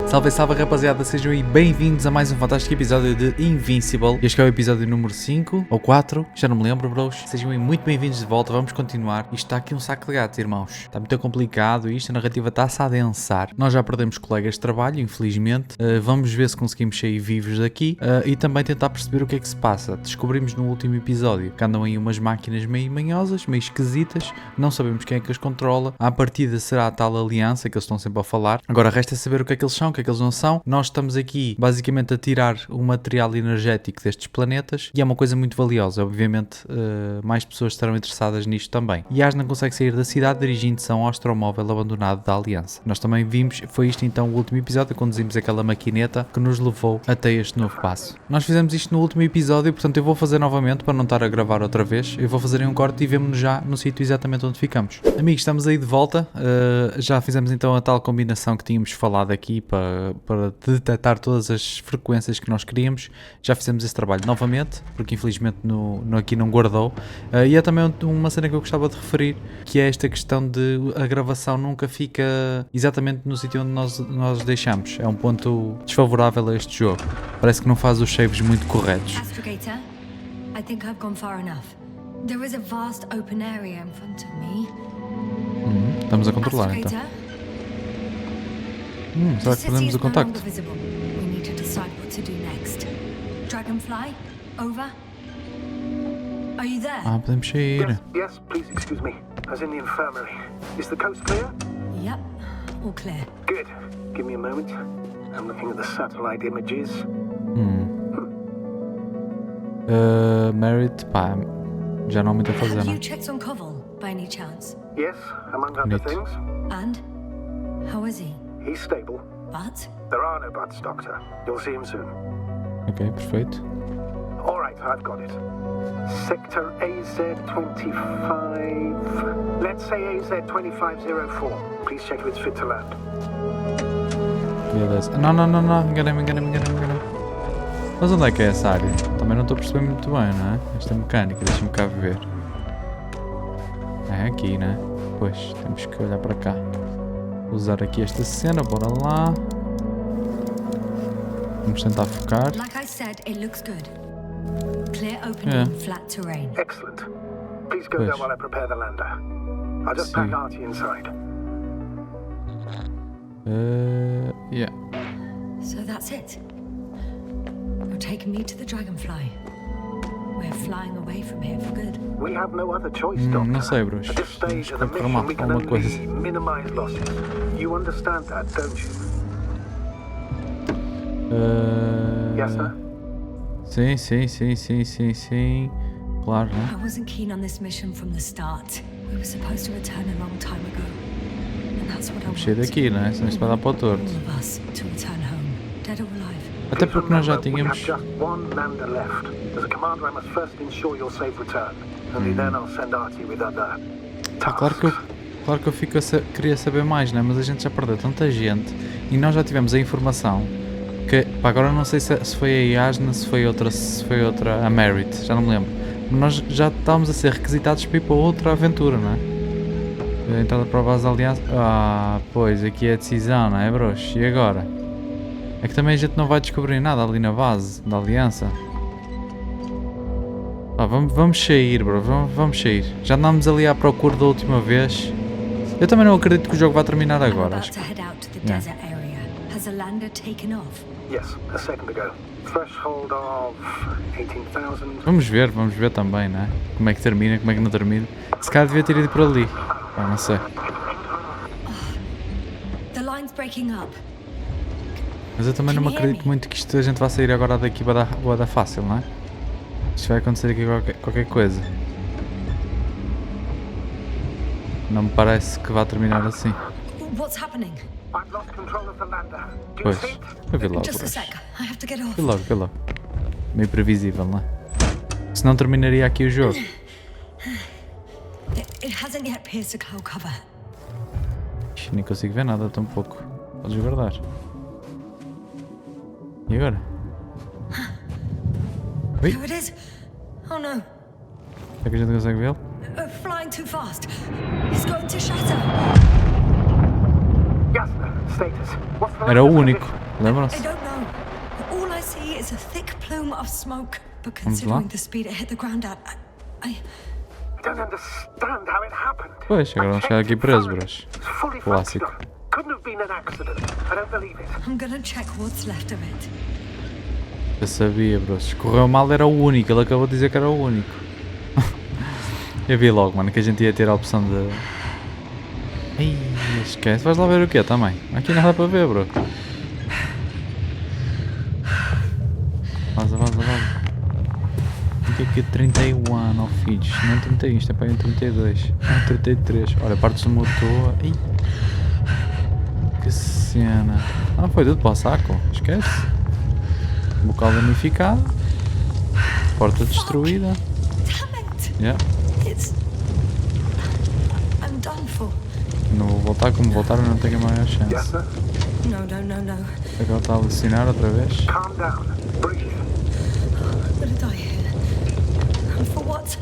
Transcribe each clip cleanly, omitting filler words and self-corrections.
Salve, salve rapaziada, sejam aí bem-vindos a mais um fantástico episódio de Invincible. Este é o episódio número 5 ou 4, já não me lembro, bros. Sejam aí muito bem-vindos de volta, vamos continuar. Isto está aqui um saco de gatos, irmãos. Está muito complicado isto, a narrativa está-se a adensar. Nós já perdemos colegas de trabalho, infelizmente. Vamos ver se conseguimos sair vivos daqui e também tentar perceber o que é que se passa. Descobrimos no último episódio que andam aí umas máquinas meio manhosas, meio esquisitas. Não sabemos quem é que as controla. À partida será a tal aliança que eles estão sempre a falar. Agora resta saber o que é que eles são, o que é que eles não são. Nós estamos aqui basicamente a tirar o material energético destes planetas e é uma coisa muito valiosa. Obviamente mais pessoas estarão interessadas nisto também. E Yas não consegue sair da cidade dirigindo-se a um astromóvel abandonado da Aliança. Nós também vimos, foi isto então o último episódio, conduzimos aquela maquineta que nos levou até este novo passo. Nós fizemos isto no último episódio, portanto eu vou fazer novamente para não estar a gravar outra vez. Eu vou fazer um corte e vemo-nos já no sítio exatamente onde ficamos. Amigos, estamos aí de volta. Já fizemos então a tal combinação que tínhamos falado aqui para detectar todas as frequências que nós queríamos. Já fizemos esse trabalho novamente, porque infelizmente aqui não guardou. E é também uma cena que eu gostava de referir, que é esta questão de a gravação nunca fica exatamente no sítio onde nós deixamos. É um ponto desfavorável a este jogo. Parece que não faz os saves muito corretos. Astrogator, I think I've gone far enough. There is a vast open area in front of me. Estamos a controlar então. Será que perdemos o contacto? We need to decide what to do next. Dragonfly, over. Are you there? Podemos sair. Yes, please excuse me. As in the infirmary. Is the coast clear? Yep, all clear. Good. Give me a moment. I'm looking at the satellite images. Merit, pá, já não há muito a fazer, Have não? you checked on Koval, by any chance? Yes, among other Neat. things. And? How is he? He's stable. But? There are no buts, Doctor. You'll see him soon. Ok, perfeito. All right, I've got it. Sector AZ-25. Let's say AZ-2504. Please check if it's fit to land. Beleza. Não, enganei-me. Mas onde é que é essa área? Também não estou a perceber muito bem, não é? Esta mecânica, deixa-me cá ver. É aqui, né? Pois, temos que olhar para cá. Usar aqui esta cena, bora lá. Vamos tentar focar. Like I said, it looks good. Clear opening, flat terrain. Excellent. Please go there while I prepare the lander. I'll just pack Artie inside. Yeah. So that's it. You're taking me to the Dragonfly. We're flying away from here for good. We have no other choice, Doctor. Não sei, Bruce. At this stage of the Vamos mission, we can alguma coisa. only minimize losses. You understand that, don't you? Yes, sir? Sim. Claro, né? I wasn't keen on this mission from the start. We were supposed to return a long time ago. And that's what I Cheio want. daqui, né? Senão isto vai dar para o torto. All of us to return home, dead or alive. Até porque nós já We have tínhamos... just one lander left. As a commander, I must first ensure your safe return. Only then I'll send Artie with other Claro que eu queria saber mais, né? Mas a gente já perdeu tanta gente e nós já tivemos a informação que, pá, agora não sei se foi a Yasna, se foi outra a Merit, já não me lembro. Mas nós já estávamos a ser requisitados para ir para outra aventura, não é? Entrada para a base da Aliança. Pois, aqui é a decisão, não é, bros? E agora? É que também a gente não vai descobrir nada ali na base da Aliança. Vamos sair, bro, vamos sair. Já andámos ali à procura da última vez. Eu também não acredito que o jogo vá terminar agora. Acho que... Yes, a second ago. Threshold of 18,000. Vamos ver também, né? Como é que termina, como é que não termina. Se calhar devia ter ido por ali. Não sei. The line's breaking up. Mas eu também não me acredito muito que isto a gente vai sair agora daqui vai dar fácil, não é? Isto vai acontecer aqui qualquer coisa. Não me parece que vá terminar assim. What's happening? I've lost control of the lander. Do you Pois, see it? eu vi logo. Just a sec. I have to get off. Vi logo. Meio previsível, não é? Senão terminaria aqui o jogo. It hasn't yet pierced the cloud cover. Ixi, nem consigo ver nada tão pouco. Podes guardar. E agora? Ui. There it is. Oh no. Será que a gente consegue vê-lo? Flying too fast. It's going to shatter. Yes, Status. What's the Era o latest único, condition? lembram-se? I don't know. All I see is a thick plume of smoke. But Vamos lá. considering the speed it hit the ground at, I I don't understand how it happened. Pois, agora vamos chegar aqui presos, bros. It's fully Clássico. functional. Couldn't have been an accident. I don't believe it. I'm gonna check what's left of it. Eu sabia, bros. Correu mal, era o único. Ele acabou de dizer que era o único. Eu vi logo, mano, que a gente ia ter a opção de... Ei, esquece. Vais lá ver o quê também? Aqui nada para ver, bro. Vaza. Aqui é 31, oh filhos. Não é 31, isto é para aí 32. Ah, 33. Olha, partes do motor. Ei. Que cena. Ah, foi tudo para o saco. Esquece. Bocal danificado. Porta destruída. Damn it! Yeah. I'm done for. Não vou voltar, como voltar eu não tenho a maior Yes, chance. sir. No. Agora está a alucinar outra vez. Calm down. Breathe. I'm gonna die here. And for what?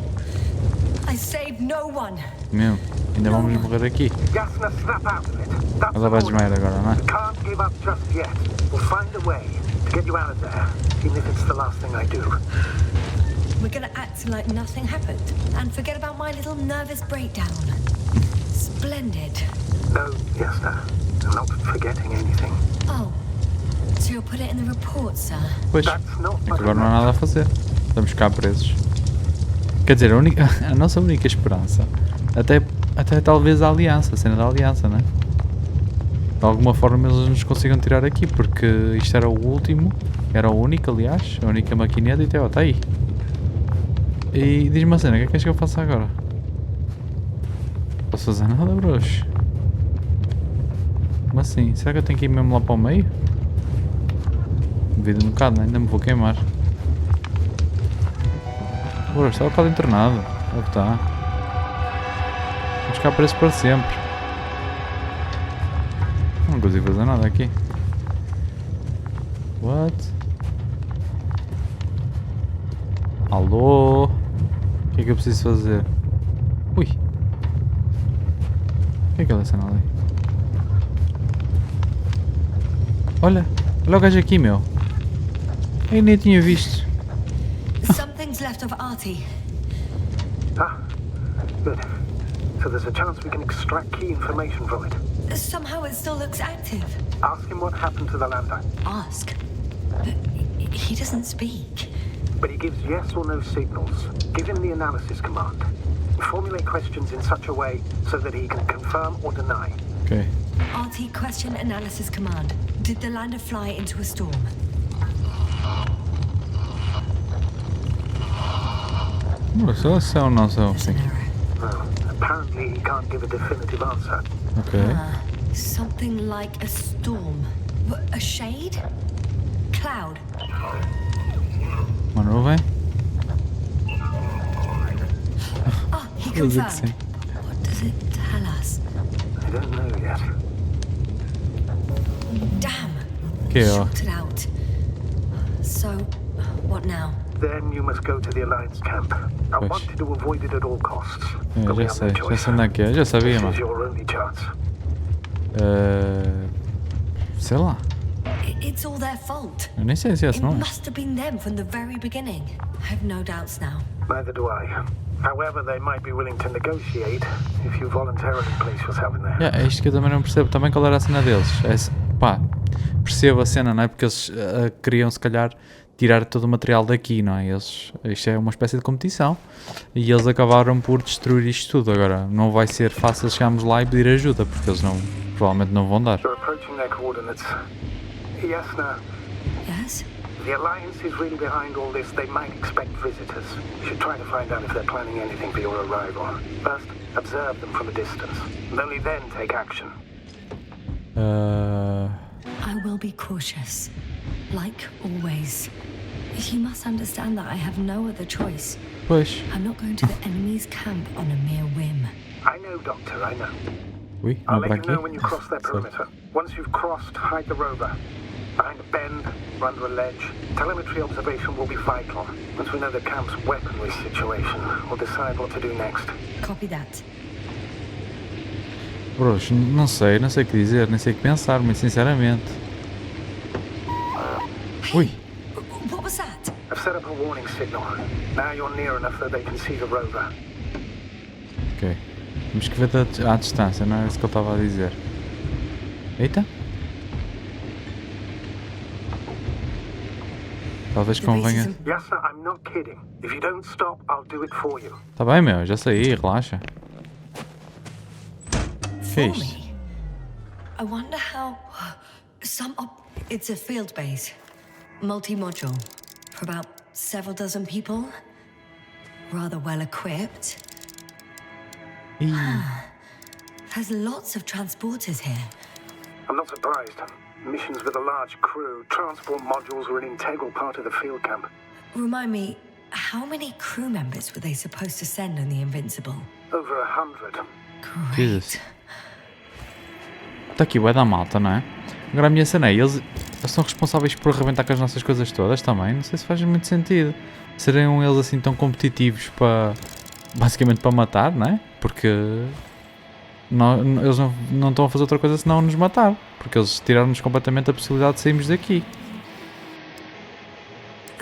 I saved no one. Meu, ainda vamos morrer aqui. Yasna, snap out of it. That's Ela vai the order. desmaiar agora, não é? Can't give up just yet. We'll find a way to get you out of there, even if it's the last thing I do. We're gonna act like nothing happened and forget about my little nervous breakdown. Splendid. No, Yasna. I'm not forgetting anything. Oh, so you'll put it in the report, sir? Pois, That's not é que what agora I não há nada a fazer. Estamos cá presos. Quer dizer, a nossa única esperança, até talvez a aliança, a cena da aliança, né? De alguma forma eles nos consigam tirar aqui, porque isto era o último, era o único, aliás, a única maquineta e está aí. E diz-me a cena, o que é que queres que eu faça agora? Não posso fazer nada, bros? Como assim? Será que eu tenho que ir mesmo lá para o meio? Devido um bocado, né? Ainda me vou queimar. Bros, está o bocado internado. É o que está. Vamos ficar preso para sempre. Não consigo fazer nada aqui. What? Alô? O que é que eu preciso fazer? Ui! O que é aquela cena ali? Olha! Olha o gajo aqui, meu! Eu nem tinha visto. Something's left of Artie. Ah, good. So there's a chance we can extract key information from it. Somehow it still looks active. Ask him what happened to the lander. Ask. But he doesn't speak. But he gives yes or no signals. Give him the analysis command. Formulate questions in such a way so that he can confirm or deny. Ok. Artie, question analysis command. Did the lander fly into a storm? Só se ou não são, There's sim. an error. Well, apparently he can't give a definitive answer. Ok. Something like a storm. A shade? Cloud. Uma nuvem. Oh, he Does it confirmed. say? What does it tell us? I don't know yet. Damn. Que ó. Shorted out. So, what now? Then you must go to the Alliance camp. I Pois. wanted to avoid it at all costs. É, But we já have sei, no já choice. sei onde é que é, já sabia, This mano. is your only chance. Sei lá, It's all their fault. eu nem sei se é esse It não é. must have been them from the very beginning. I have no doubts now. Neither do I. However, they might be willing to negotiate if you voluntarily place yourself in there. É isto que eu também não percebo, também qual era a cena deles. Pá, percebo a cena, não é? Porque eles queriam se calhar tirar todo o material daqui, não é? Isto é uma espécie de competição e eles acabaram por destruir isto tudo. Agora, não vai ser fácil chegarmos lá e pedir ajuda, porque eles provavelmente não vão dar. You're approaching their coordinates. Yes, now. Yes? The Alliance is really behind all this. They might expect visitors. You should try to find out if they're planning anything for your arrival. First, observe them from a distance. And only then take action. I will be cautious. Like always. You must understand that I have no other choice. Pois. I'm not going to the enemy's camp on a mere whim. I know, Doctor, I know. Ui, I'll não para let you aqui. know when you cross their Sorry. perimeter. Once you've crossed, hide the rover. Behind a bend, or under a ledge. Telemetry observation will be vital. Once we know the camp's weaponry situation, we'll decide what to do next. Copy that. Bros, não sei o que dizer, nem sei o que pensar, muito sinceramente. Ui! What was that? I've set up a warning signal. Now you're near enough that they can see the rover. Ok. Temos que ver à distância, não é isso que eu estava a dizer. Eita! Talvez convenha. Yes, sir, I'm not kidding. If you don't stop, I'll do it for you. Tá bem, meu, já saí, relaxa. Que é isto? I wonder how it's a field base. Multi-module. For about several dozen people. Rather well equipped. Ih, There's lots of transporters here. I'm not surprised. Missions with a large crew, transport modules were an integral part of the field camp. Remind me, how many crew members were they supposed to send on the Invincible? Over 100. Great. Jesus. Está aqui, vai dar malta, não é? Agora a minha cena é, eles são responsáveis por arrebentar com as nossas coisas todas também. Não sei se faz muito sentido. Seriam eles assim tão competitivos para, basicamente para matar, não é? Porque eles não estão a fazer outra coisa senão nos matar. Porque eles tiraram-nos completamente a possibilidade de sairmos daqui.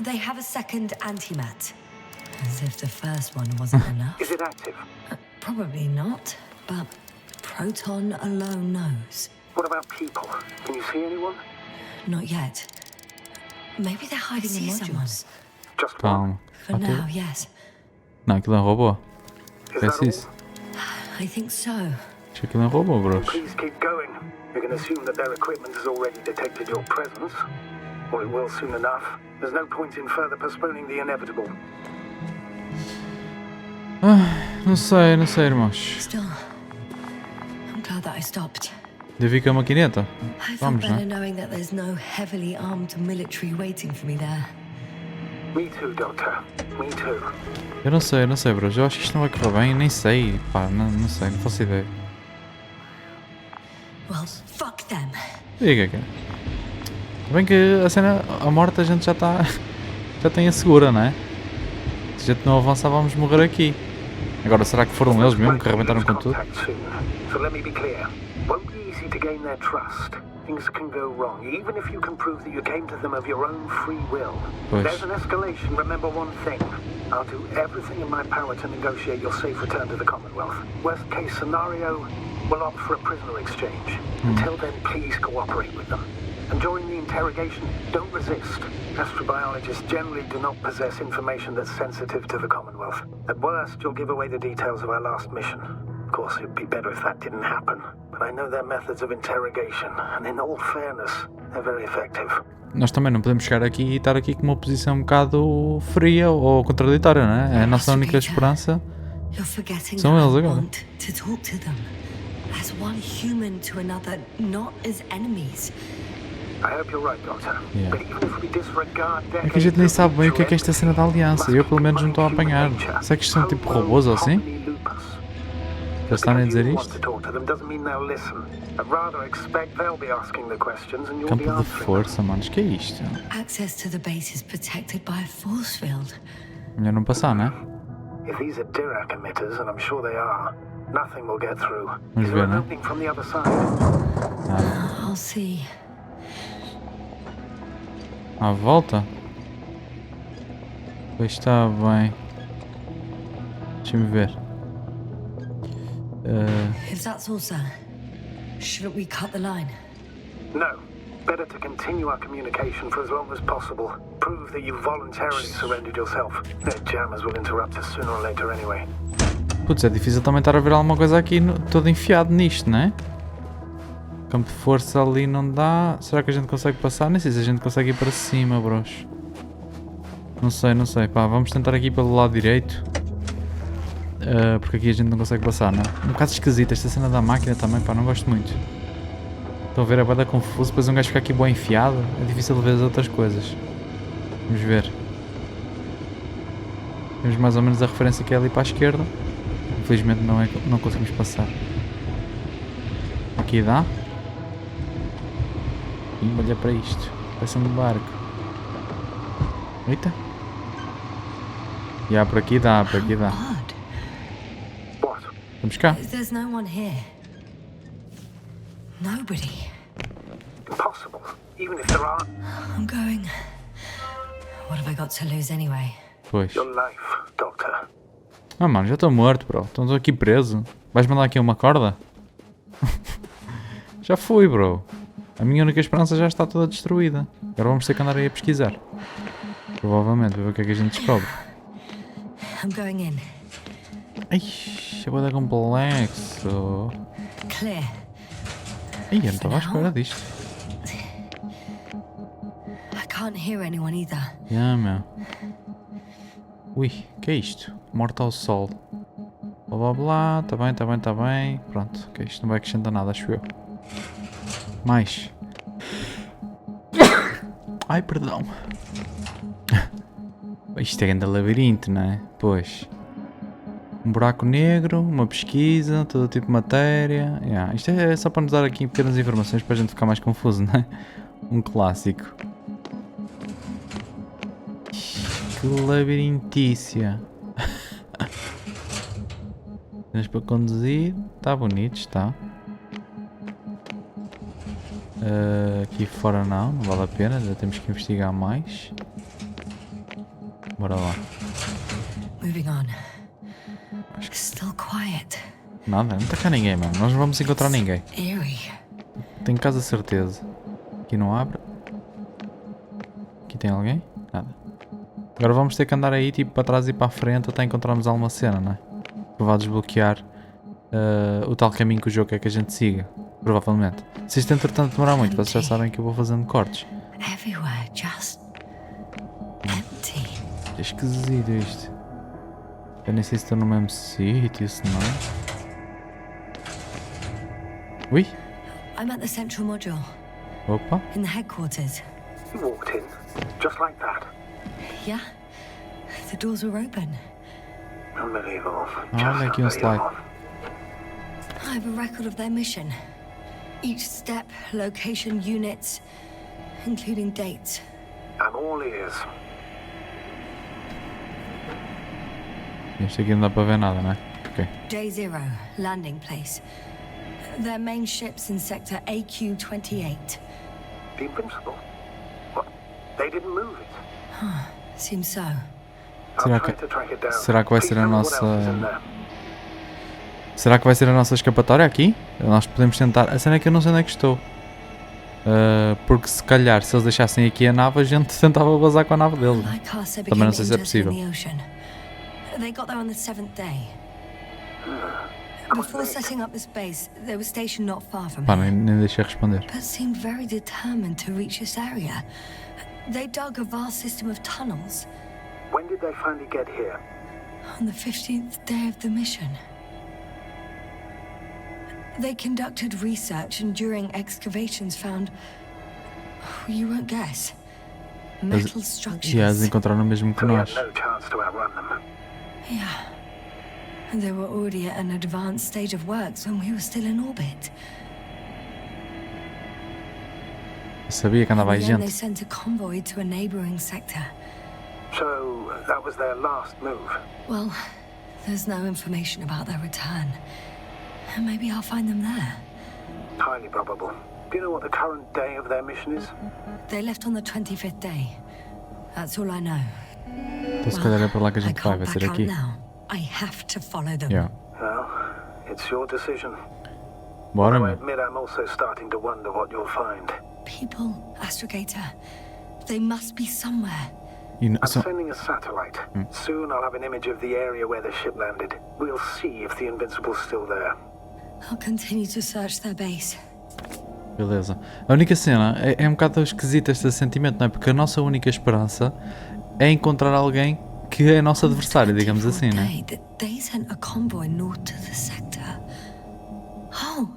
They have a second antimat. As if the first one wasn't enough. Is it active? Probably not, but Proton alone knows. What about people? Can you see anyone? Not yet. Maybe they're hiding in someone. Just one? Calma. For now, yes. Não, aquilo é um robô. Is Parece that isso. I think so. Acho que aquilo é um robô, bros. Please keep going. You can assume that their equipment has already detected your presence. Or it will soon enough. There's no point in further postponing the inevitable. Não sei, irmãos. Still, I'm glad that I stopped. Devi com a maquineta. I feel Vamos, better né? knowing that there's no heavily armed military waiting for me there. Me too, Doctor. Me too. Eu não sei, bros. Eu acho que isto não vai correr bem, nem sei. Pá, não sei, não faço ideia. Well, fuck them. Diga, cara. Bem que a cena, a morte a gente já tem a segura, não é? Se a gente não avançar, vamos morrer aqui. Agora, será que foram eles mesmo que arrebentaram com tudo? So let me be clear. Won't be easy to gain their trust. Things can go wrong, even if you can prove that you came to them of your own free will. Pois. There's an escalation, remember one thing. I'll do everything in my power to negotiate your safe return to the Commonwealth. Worst case scenario, we'll opt for a prisoner exchange. Until then, please cooperate with them. And during the interrogation, don't resist. Astrobiologists generally do not possess information that's sensitive to the Commonwealth. At worst, you'll give away the details of our last mission. Of course, it'd be better if that didn't happen. But I know their methods of interrogation, and in all fairness, they're very effective. Nós também não podemos chegar aqui e estar aqui com uma posição um bocado fria ou contraditória, não é? A nossa única esperança You're forgetting são that eles I agora. want to talk to them. As one human to another, not as enemies. I hope you're right, Doctor. Yeah. But even if we disregard É que a gente nem sabe bem o que é esta cena da aliança. Eu pelo menos não estou a apanhar. Será que isto são tipo robôs ou assim? Eles estarem a dizer isto? Campo de força, manos. Que é isto? Access to the base is protected by a force field. Melhor não passar, não é? If these are Dirac emitters, and I'm sure they are, nothing will get through. Vamos Is there ver, an né? opening from the other side? I'll see. À volta? Pois está bem. Deixa-me ver. If that's all, sir, shouldn't we cut the line? No. Better to continue our communication for as long as possible. Prove that you voluntarily surrendered yourself. Their jammers will interrupt us sooner or later anyway. Putz, é difícil também estar a ver alguma coisa aqui todo enfiado nisto, não é? Campo de força ali não dá. Será que a gente consegue passar? Nem sei se a gente consegue ir para cima, bros. Não sei. Pá, vamos tentar aqui pelo lado direito. Porque aqui a gente não consegue passar, não é? Um bocado esquisito esta cena da máquina também, pá, não gosto muito. Estão a ver, é bué da confuso, depois um gajo fica aqui bem enfiado. É difícil de ver as outras coisas. Vamos ver. Temos mais ou menos a referência que é ali para a esquerda. Infelizmente não conseguimos passar. Aqui dá. E olha para isto. Parece um barco. Eita. Por aqui dá. Odd. What? Vamos cá. There's no one here. Nobody. Impossible. Even if there are... I'm going. What have I got to lose anyway? Pois. Your life, Doctor. Ah, mano, já estou morto, bro. Estou aqui preso. Vais mandar aqui uma corda? Já fui, bro. A minha única esperança já está toda destruída. Agora vamos ter que andar aí a pesquisar. Provavelmente, para ver o que é que a gente descobre. I'm going in. Ai, é bué complexo. Clear. Ai, eu não estava à espera disto. I can't hear anyone either. Yeah, meu. Ui, que é isto? Morte ao sol. Blá blá blá, tá bem, tá bem, tá bem. Pronto, ok, isto não vai acrescentar nada, acho eu. Mais. Ai, perdão. Isto é grande labirinto, não é? Pois. Um buraco negro, uma pesquisa, todo tipo de matéria. Yeah. Isto é só para nos dar aqui pequenas informações para a gente ficar mais confuso, não é? Um clássico. Que labirintícia. Tens para conduzir. Está bonito, está. Aqui fora não vale a pena, já temos que investigar mais. Bora lá. Moving on. Still quiet. Nada, não está cá ninguém, mano. Nós não vamos encontrar ninguém. Eerie. Tenho quase a certeza. Aqui não abre. Aqui tem alguém? Nada. Agora vamos ter que andar aí tipo para trás e para a frente até encontrarmos alguma cena, não é? Que vai desbloquear o tal caminho que o jogo quer que a gente siga. Provavelmente. Se isto entretanto demorar muito, vocês já sabem que eu vou fazendo cortes. Everywhere, just empty. É esquisito isto. Eu nem sei se estou no mesmo sítio, se não. Ui! I'm at the central module, Opa! in the headquarters. You walked in, just like that. Yeah? The doors were open. Unbelievable. Olha aqui um slide. I have a record of their mission. Each step, location, units, including dates. I'm all ears. Isto aqui não dá para ver nada, não é? Ok. Day 0, landing place. Their main ship's in sector AQ-28. The Invincible? What? They didn't move it? Seems so. Será I'll que, try to track it down. será que vai Please ser a tell me what else is in nossa... there. Será que vai ser a nossa escapatória aqui? Nós podemos tentar... A cena é que eu não sei onde é que estou. Porque se calhar, se eles deixassem aqui a nave, a gente tentava vazar com a nave deles. Também não sei se é possível. They got there on the 7th day. Before setting up this base, they were stationed not far from Pá, here, nem deixei responder. but seemed very determined to reach this area. They dug a vast system of tunnels When did they finally get here? on the 15th day of the mission. They conducted research and during excavations found, you won't guess, metal structures. E eles encontraram o mesmo que So we nós. had no chance to outrun them. Yeah. And they were already at an advanced stage of works when we were still in orbit. Eu sabia que andava aí Then they gente. sent a convoy to a neighboring sector. So that was their last move. Well, there's no information about their return. And maybe I'll find them there. Highly probable. Do you know what the current day of their mission is? They left on the 25th day. That's all I know. Então se calhar é para lá que a I gente vai, can't vai back ser out aqui. now. I have to follow them. Yeah. Well, it's your decision. Bora, I meu. admit I'm also starting to wonder what you'll find. People, Astrogator, they must be somewhere. E I'm só- sending a satellite. Soon I'll have an image of the area where the ship landed. We'll see if the Invincible's still there. I'll continue to search their base. Beleza. A única cena é um bocado esquisito este sentimento, não é? Porque a nossa única esperança é encontrar alguém que é nosso adversário, digamos assim, né? Day that they sent a convoy north to the sector. Oh,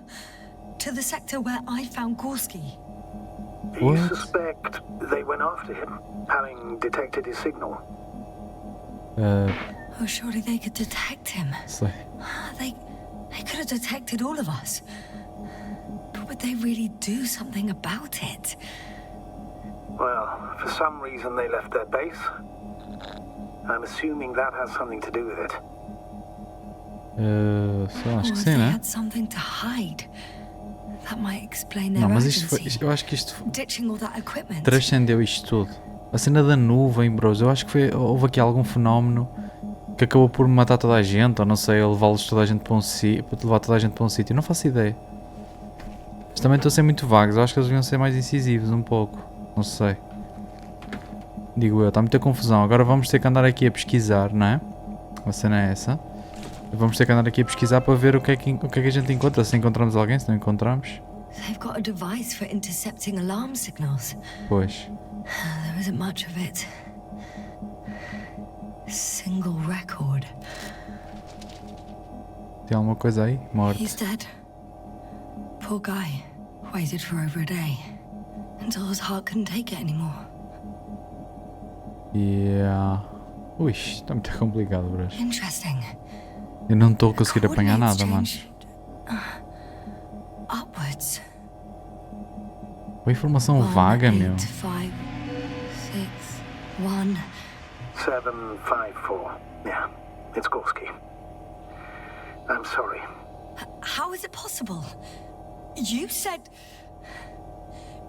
to the sector where I found Gorski. You What? suspect they went after him, having detected his signal? Oh, surely they could detect him. Sei. They could have detected all of us. But would they really do something about it? Well, for some reason they left their base. I'm assuming that has something to do with it. Sei lá, acho Or que if sim, they né? had something to hide. That might explain their Não, mas isto foi, urgency. eu acho que isto Ditching all that equipment. transcendeu isto tudo. A cena da nuvem, bros, eu acho que houve aqui algum fenómeno que acabou por matar toda a gente, ou não sei, levá-los toda a gente para levar toda a gente para um sítio, não faço ideia. Mas também estou a ser muito vagos, eu acho que eles deviam ser mais incisivos um pouco, não sei. Digo eu, está muita confusão, agora vamos ter que andar aqui a pesquisar, não é? A cena é essa. Vamos ter que andar aqui a pesquisar para ver o que é que a gente encontra, se encontramos alguém, se não encontramos. They've got a device for intercepting alarm signals. Pois. There isn't much of it. Single record. Tem alguma coisa aí? Morte. He's dead. Poor guy. Waited for over a day. Until his heart couldn't take it anymore. Yeah. Ui, está muito complicado, bros. Interesting. Eu não estou a conseguir apanhar nada, mano. Upwards. Uma informação vaga, meu. 1, 8, 5, 6, 1. 754. Yeah, it's Gorski. I'm sorry. How is it possible? You said...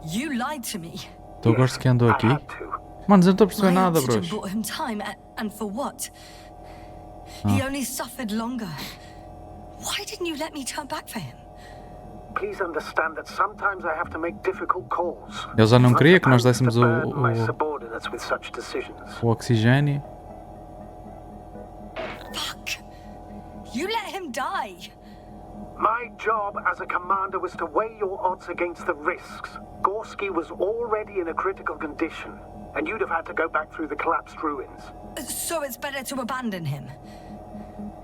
You lied to me. Estou gosto que andou I aqui. had to. Mano, eu não estou a perceber My nada, oxygen bros. bought him time, and for what? He only suffered longer. Why didn't you let me turn back for him? Please understand that sometimes I have to make difficult calls. Eu já não queria que nós I'm supposed dessemos to burden my subordinates with such decisions. o oxigênio. Fuck! You let him die! My job as a commander was to weigh your odds against the risks. Gorski was already in a critical condition, and you'd have had to go back through the collapsed ruins. So it's better to abandon him.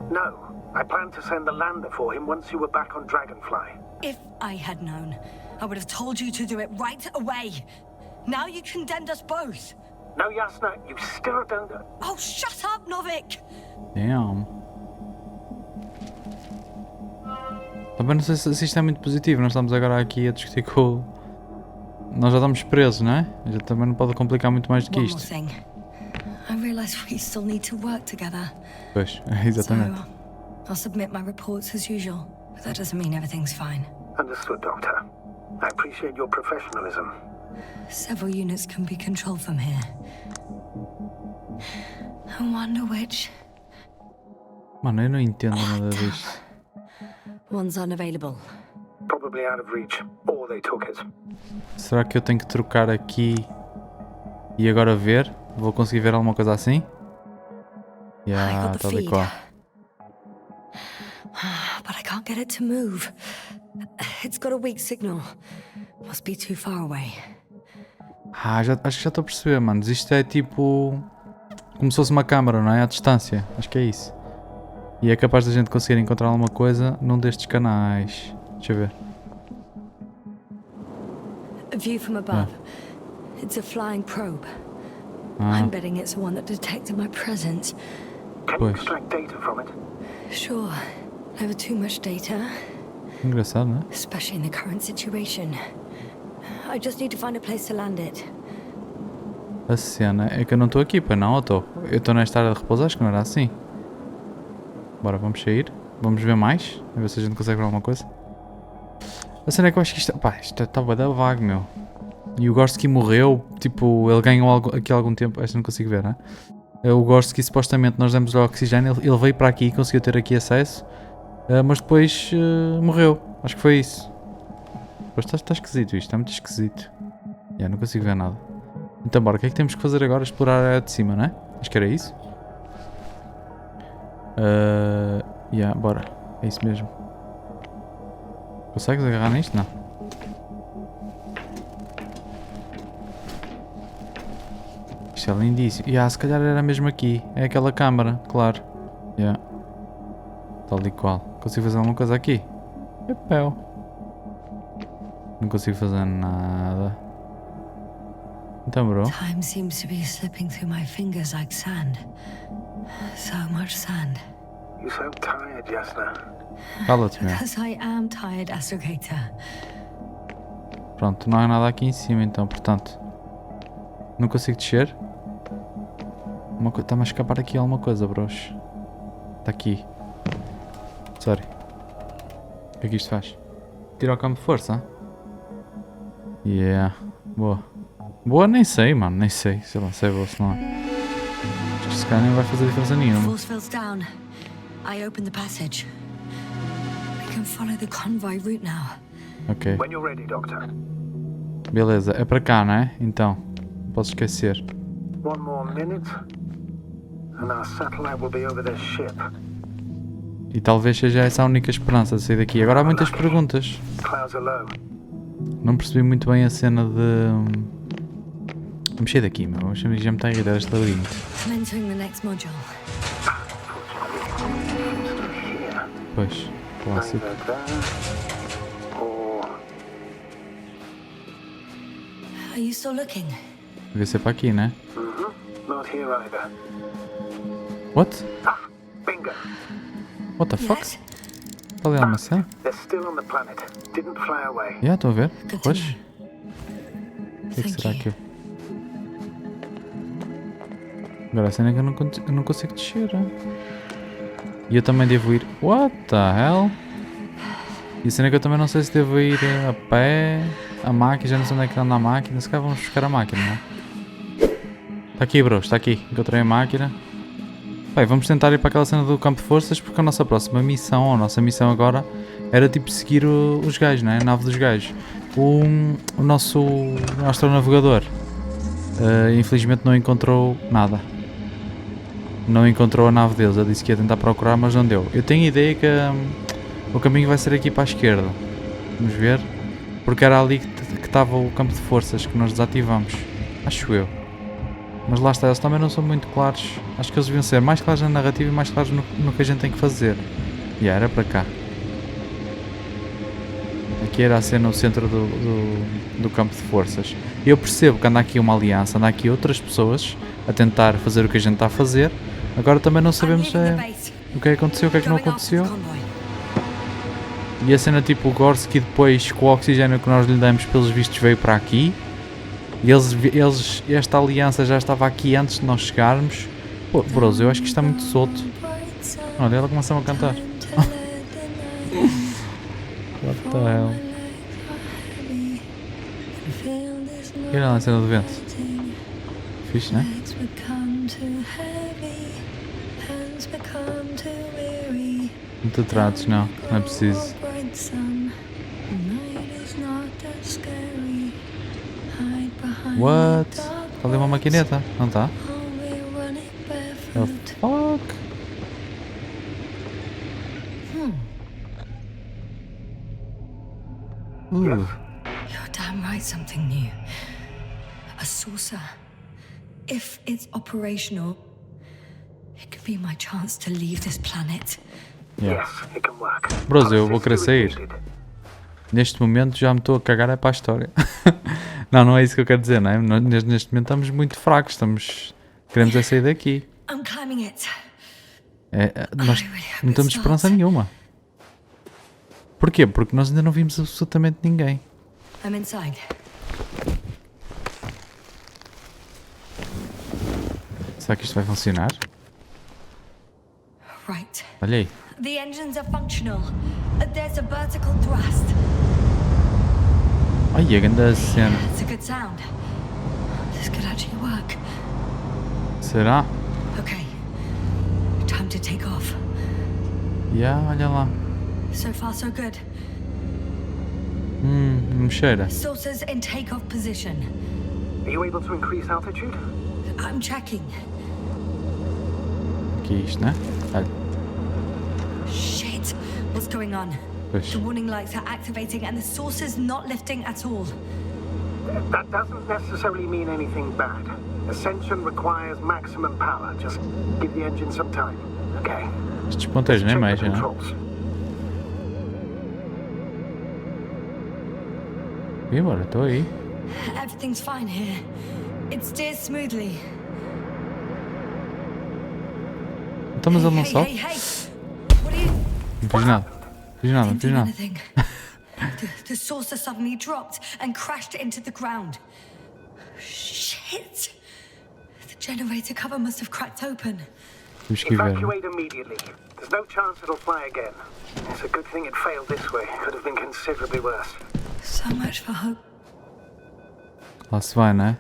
No, I planned to send the lander for him once you were back on Dragonfly. If I had known, I would have told you to do it right away. Now you condemned us both. No, Yasna, you still don't... Oh, shut up, Novik! Damn. Também não sei se isto é muito positivo. Nós estamos agora aqui a discutir com o... Nós já estamos presos, não é? Já também não pode complicar muito mais do que One more isto. thing. I realize we still need to work together. Pois, exatamente. So, I'll submit my reports as usual. But that doesn't mean everything's fine. Understood, Doctor. I appreciate your professionalism. Several units can be controlled from here. I wonder which. Mano, eu não entendo nada disto. One's unavailable. Probably out of reach, or they took it. Será que eu tenho que trocar aqui e agora ver? Vou conseguir ver alguma coisa assim? I Yeah, got the tal e feed. qual. But I can't get it to move. It's got a weak signal. Must be too far away. Acho que já estou a perceber, mano. Isto é tipo... como se fosse uma câmara, não é? À distância. Acho que é isso. E é capaz da gente conseguir encontrar alguma coisa num destes canais. Deixa eu ver. A view from above. It's a flying probe. Ah, I'm betting it's the one that detected my presence. Can you Pois. extract data from it? Sure, never too much data, engraçado, não é? especially in the current situation. I just need to find a place to land it. A cena é que eu não estou aqui, pois não, eu estou. Eu estou nesta área de repouso, acho que não era assim. Bora, vamos sair. Vamos ver mais. A ver se a gente consegue ver alguma coisa. A cena é que eu acho que isto... Pá, isto está bué da vago, meu. E o Gorski morreu. Tipo, ele ganhou aqui algum tempo. Esta não consigo ver, não é? O Gorski, supostamente, nós demos-lhe oxigênio. Ele veio para aqui e conseguiu ter aqui acesso. Mas depois morreu. Acho que foi isso. Mas está esquisito isto. Está muito esquisito. Não consigo ver nada. Então bora, o que é que temos que fazer agora? Explorar a área de cima, não é? Acho que era isso. Bora. É isso mesmo. Consegues agarrar nisto? Não. Isto é lindíssimo. Se calhar era mesmo aqui. É aquela câmara, claro. Tal e qual. Consigo fazer alguma coisa aqui? Epeu. Não consigo fazer nada. Então, bro. Time seems to be slipping through my fingers like sand. So much sand. You sound tired, Yasna. Cala-te, meu. Because I am tired, Astrogator. Pronto, não há nada aqui em cima então, portanto. Não consigo descer. Está-me a escapar aqui alguma coisa, bros. Está aqui. Sorry. O que é que isto faz? Tira o campo de força? Yeah. Boa. Boa, nem sei, mano. Nem sei. Sei lá, se é boa, se não é. Acho que esse cara nem vai fazer diferença nenhuma. Force field's down. I opened the passage. We can follow the convoy route now. Ok. When you're ready, Doctor. Beleza. É para cá, não é? Então. Não posso esquecer. One more minute, and our satellite will be over this ship. E talvez seja essa a única esperança de sair daqui. Agora há muitas perguntas. Clouds are low. Não percebi muito bem a cena de... Vamos sair daqui, meu. Já me está a irritar este labirinto. I'm entering the next module. Pois, clássico. Either there or Are you still looking? Devia ser para aqui, né? not here either. What? Ah, bingo. What the fuck? Yes? Está ali a maçã? They're still on the planet. Didn't fly away. Yeah, estou a ver. Good to Pois. know. O que é que Thank será you. aquilo? Agora a cena é que eu não consigo descer. E eu também devo ir... What the hell? E a cena é que eu também não sei se devo ir a pé, a máquina, já não sei onde é que anda a máquina. Se calhar vamos buscar a máquina, não é? Está aqui, bro, está aqui. Encontrei a máquina. Bem, vamos tentar ir para aquela cena do campo de forças porque a nossa próxima missão, ou a nossa missão agora, era tipo seguir os gajos, não é? A nave dos gajos. O nosso astronavegador infelizmente não encontrou nada. Não encontrou a nave deles. Eu disse que ia tentar procurar, mas não deu. Eu tenho a ideia que o caminho vai ser aqui para a esquerda. Vamos ver. Porque era ali que estava o campo de forças que nós desativamos. Acho eu. Mas lá está, eles também não são muito claros. Acho que eles deviam ser mais claros na narrativa e mais claros no que a gente tem que fazer. E era para cá. Aqui era a cena no centro do campo de forças. E eu percebo que anda aqui uma aliança, anda aqui outras pessoas a tentar fazer o que a gente está a fazer. Agora também não sabemos o que aconteceu, o que é que não aconteceu. E a cena tipo o Gorski depois com o oxigênio que nós lhe damos pelos vistos veio para aqui. E esta aliança já estava aqui antes de nós chegarmos. Pô, bros, eu acho que isto está muito solto. Olha, ela começou a cantar. What the hell? E olha lá a cena do vento. Fixe, né? Não te trates, não é preciso. What? Está ali uma maquineta, não está? Oh fuck! You're damn right, something new. A saucer. If it's operational, it could be my chance to leave this planet. Yeah. Yes, it can work. Bros, eu vou querer sair. Neste momento já me estou a cagar é para a história. Não é isso que eu quero dizer, não é? Neste momento estamos muito fracos, queremos é sair daqui. I'm climbing it. Nós não temos esperança nenhuma. Porquê? Porque nós ainda não vimos absolutamente ninguém. I'm inside. Será que isto vai funcionar? Right. Olha aí. The engines are functional. There's a vertical thrust. Ai, a grande cena. It's a good sound. This could actually work. Será? Okay. Time to take off. Olha lá. So far, so good. Me cheira. Saucers in takeoff position. Are you able to increase altitude? I'm checking. Aqui isto, né? Olha. Shit. What's going on? Pois. The warning lights are activating and the saucer's not lifting at all. That doesn't necessarily mean anything bad. Ascension requires maximum power. Just give the engine some time, okay? Estes ponteiros nem Check mais, the né? controls. E bora, estou aí. Everything's fine here. It steers smoothly. Então, mas ele não Hey, sobe? hey, hey! What are you... Não fiz nada. Não fiz nada. Anything. The saucer suddenly dropped and crashed into the ground. Shit! The generator cover must have cracked open. Temos que ir ver. Evacuate immediately. There's no chance it'll fly again. It's a good thing it failed this way. Could have been considerably worse. So much for hope. Lá se vai, não é?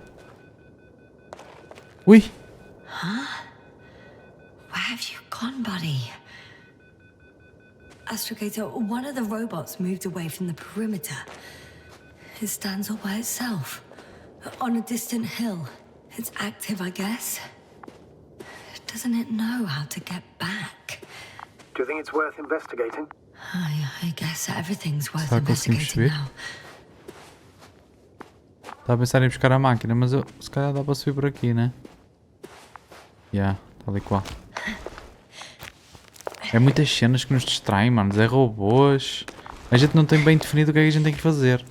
Ui! Where have you gone, buddy? Astrogator, one of the robots moved away from the perimeter. It stands all by itself. On a distant hill. It's active, I guess. Doesn't it know how to get back? Do you think it's worth investigating? I guess everything's worth Será que conseguimos investigating subir? now. Estava a pensar em buscar a máquina, mas se calhar dá para subir por aqui, né? Yeah, tal e qual. É muitas cenas que nos distraem, manos. É robôs. A gente não tem bem definido o que é que a gente tem que fazer.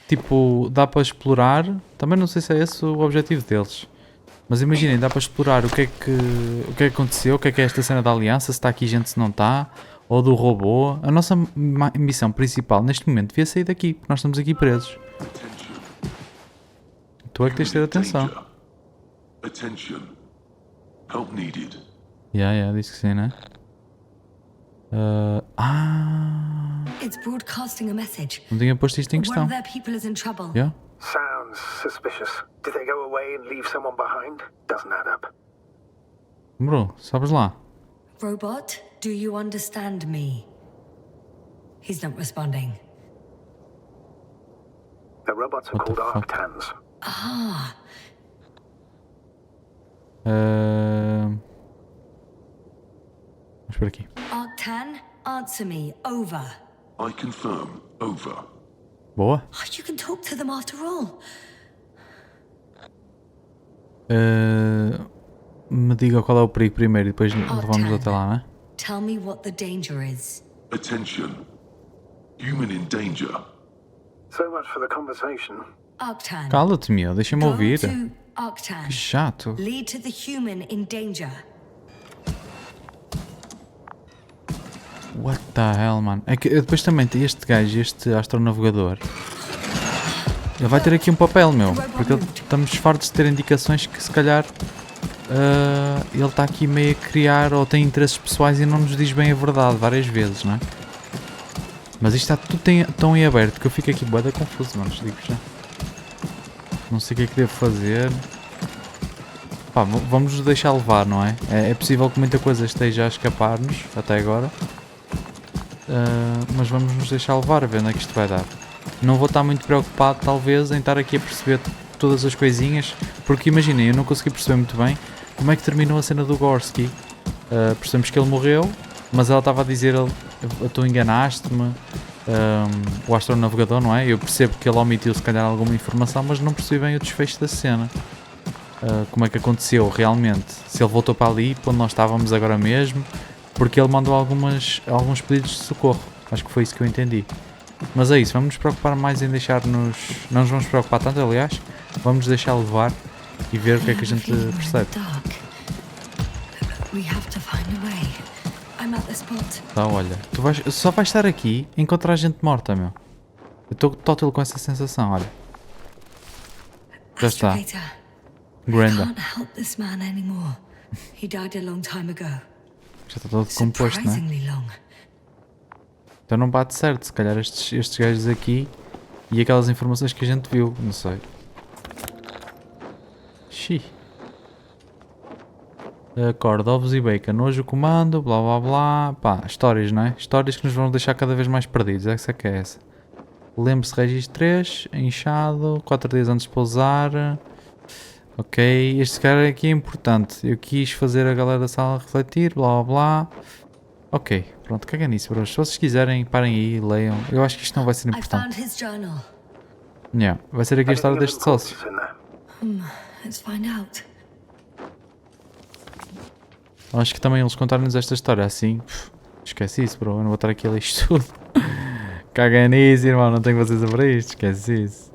Tipo, dá para explorar. Também não sei se é esse o objetivo deles. Mas imaginem, dá para explorar o que é que aconteceu, o que é esta cena da aliança, se está aqui gente, se não está, ou do robô. A nossa missão principal neste momento devia sair daqui, porque nós estamos aqui presos. Tu é que tens de ter atenção. Attention. Help needed. Disse que sim, né? It's broadcasting a message. Não tinha posto isto em One questão. of their people is in trouble. Yeah. Sounds suspicious. Did they go away and leave someone behind? Doesn't add up. Bro, sabes lá. Robot, do you understand me? He's not responding. The robots are What the called fuck? Arctans. Ah, Vamos por aqui. Arctan, answer me. Over. I confirm. Over. Boa. Oh, you can talk to them after all. Me diga qual é o perigo primeiro e depois levamos até lá, né? Tell me what the danger is. Attention. Human in danger. So much for the conversation. Arctan. Cala-te, meu. Deixa-me Go ouvir. to Arctan. Que chato. Lead to the human in danger. What the hell, mano? É que depois também tem este gajo, este astronavegador. Ele vai ter aqui um papel, meu. Porque estamos fartos de ter indicações que se calhar ele está aqui meio a criar ou tem interesses pessoais e não nos diz bem a verdade várias vezes, não é? Mas isto está tudo tão em aberto que eu fico aqui bué da confuso, mano. Digo já. Não sei o que é que devo fazer. Pá, vamos nos deixar levar, não é? É possível que muita coisa esteja a escapar-nos até agora. Mas vamos nos deixar levar a ver onde é que isto vai dar. Não vou estar muito preocupado talvez em estar aqui a perceber todas as coisinhas, porque imaginem, eu não consegui perceber muito bem como é que terminou a cena do Gorski. Percebemos que ele morreu, mas ela estava a dizer, tu enganaste-me, o astronavegador, não é? Eu percebo que ele omitiu se calhar alguma informação, mas não percebi bem o desfecho da cena. Como é que aconteceu realmente, se ele voltou para ali, para onde nós estávamos agora mesmo, porque ele mandou alguns pedidos de socorro. Acho que foi isso que eu entendi. Mas é isso, vamos nos preocupar mais em deixar-nos... Não nos vamos preocupar tanto, aliás. Vamos nos deixar levar e ver o que é que a gente percebe. Tá, olha, tu só vais estar aqui a encontrar gente morta, meu. Eu estou total com essa sensação, olha. Já está. Granda. Já está todo composto, não é? Então não bate certo, se calhar estes gajos aqui e aquelas informações que a gente viu, não sei. Xiii. Acorda, ovos e bacon, hoje o comando, blá blá blá. Pá, histórias, não é? Histórias que nos vão deixar cada vez mais perdidos, essa que é essa. Lembre-se, registro 3, inchado, 4 dias antes de pousar. Ok, este cara aqui é importante. Eu quis fazer a galera da sala refletir, blá blá blá. Ok, pronto, caga nisso, bros. Se vocês quiserem, parem aí e leiam. Eu acho que isto não vai ser importante. Yeah, vai ser aqui a história deste sócio. Acho que também eles contaram-nos esta história assim. Esquece isso, bro. Eu não vou estar aqui a ler isto tudo. Caga nisso, irmão. Não tenho vocês a ver isto. Esquece isso.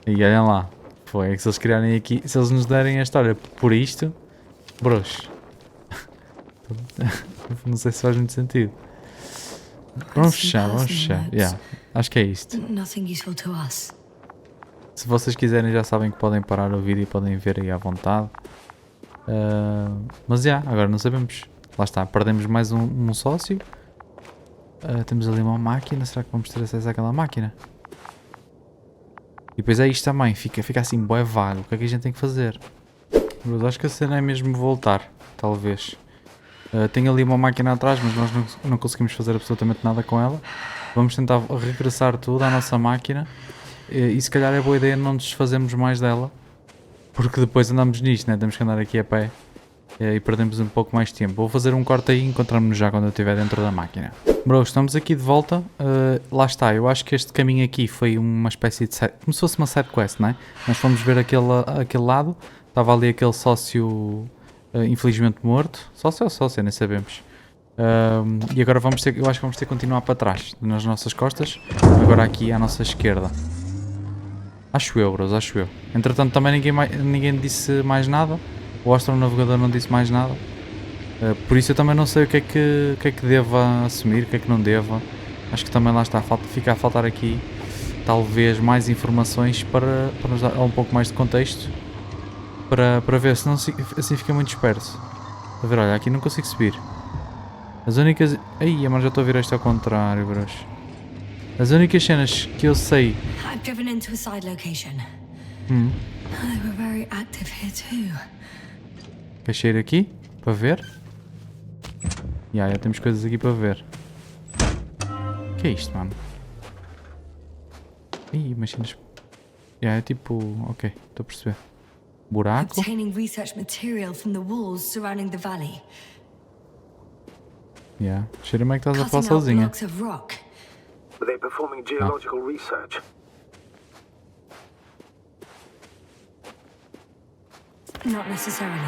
E olhem lá. Foi, é que se eles criarem aqui, se eles nos derem a história por isto, bros. Não sei se faz muito sentido. Vamos fechar, vamos fechar. Yeah, acho que é isto. Se vocês quiserem já sabem que podem parar o vídeo e podem ver aí à vontade. Mas já, agora não sabemos. Lá está, perdemos mais um sócio. Temos ali uma máquina. Será que vamos ter acesso àquela máquina? E depois é isto também. Fica assim bué vago. O que é que a gente tem que fazer? Eu acho que a cena é mesmo voltar. Talvez. Tem ali uma máquina atrás, mas nós não conseguimos fazer absolutamente nada com ela. Vamos tentar regressar tudo à nossa máquina. E se calhar é boa ideia não nos desfazermos mais dela. Porque depois andamos nisto, né? Temos que andar aqui a pé. E perdemos um pouco mais de tempo. Vou fazer um corte aí e encontramos-nos já quando eu estiver dentro da máquina. Bro, estamos aqui de volta. Lá está, eu acho que este caminho aqui foi uma espécie de... como se fosse uma side quest, não é? Nós fomos ver aquele lado. Estava ali aquele sócio... infelizmente morto. Sócio ou sócia, nem sabemos. E agora eu acho que vamos ter que continuar para trás. Nas nossas costas. Agora aqui à nossa esquerda. Acho eu, bros, acho eu. Entretanto também ninguém disse mais nada. O astronavegador não disse mais nada. Por isso eu também não sei o que é que deva assumir, o que é que não deva. Acho que também lá está, fica a faltar aqui talvez mais informações para nos dar um pouco mais de contexto. Para ver, senão assim fica muito disperso. A ver, olha, aqui não consigo subir. As únicas... Ai, mas já estou a ver isto ao contrário, bros. As únicas cenas que eu sei... I've driven into a side location. They were very active here too. Queres sair aqui? Para ver? Já temos coisas aqui para ver. O que é isto, mano? Ih, machinas... é tipo... ok, estou a perceber. Buraco. Obtaining research material from the walls surrounding the valley. Cheira-me que estás a falar Cutting out sozinha. blocks of rock. Were they performing geological research? Not necessarily.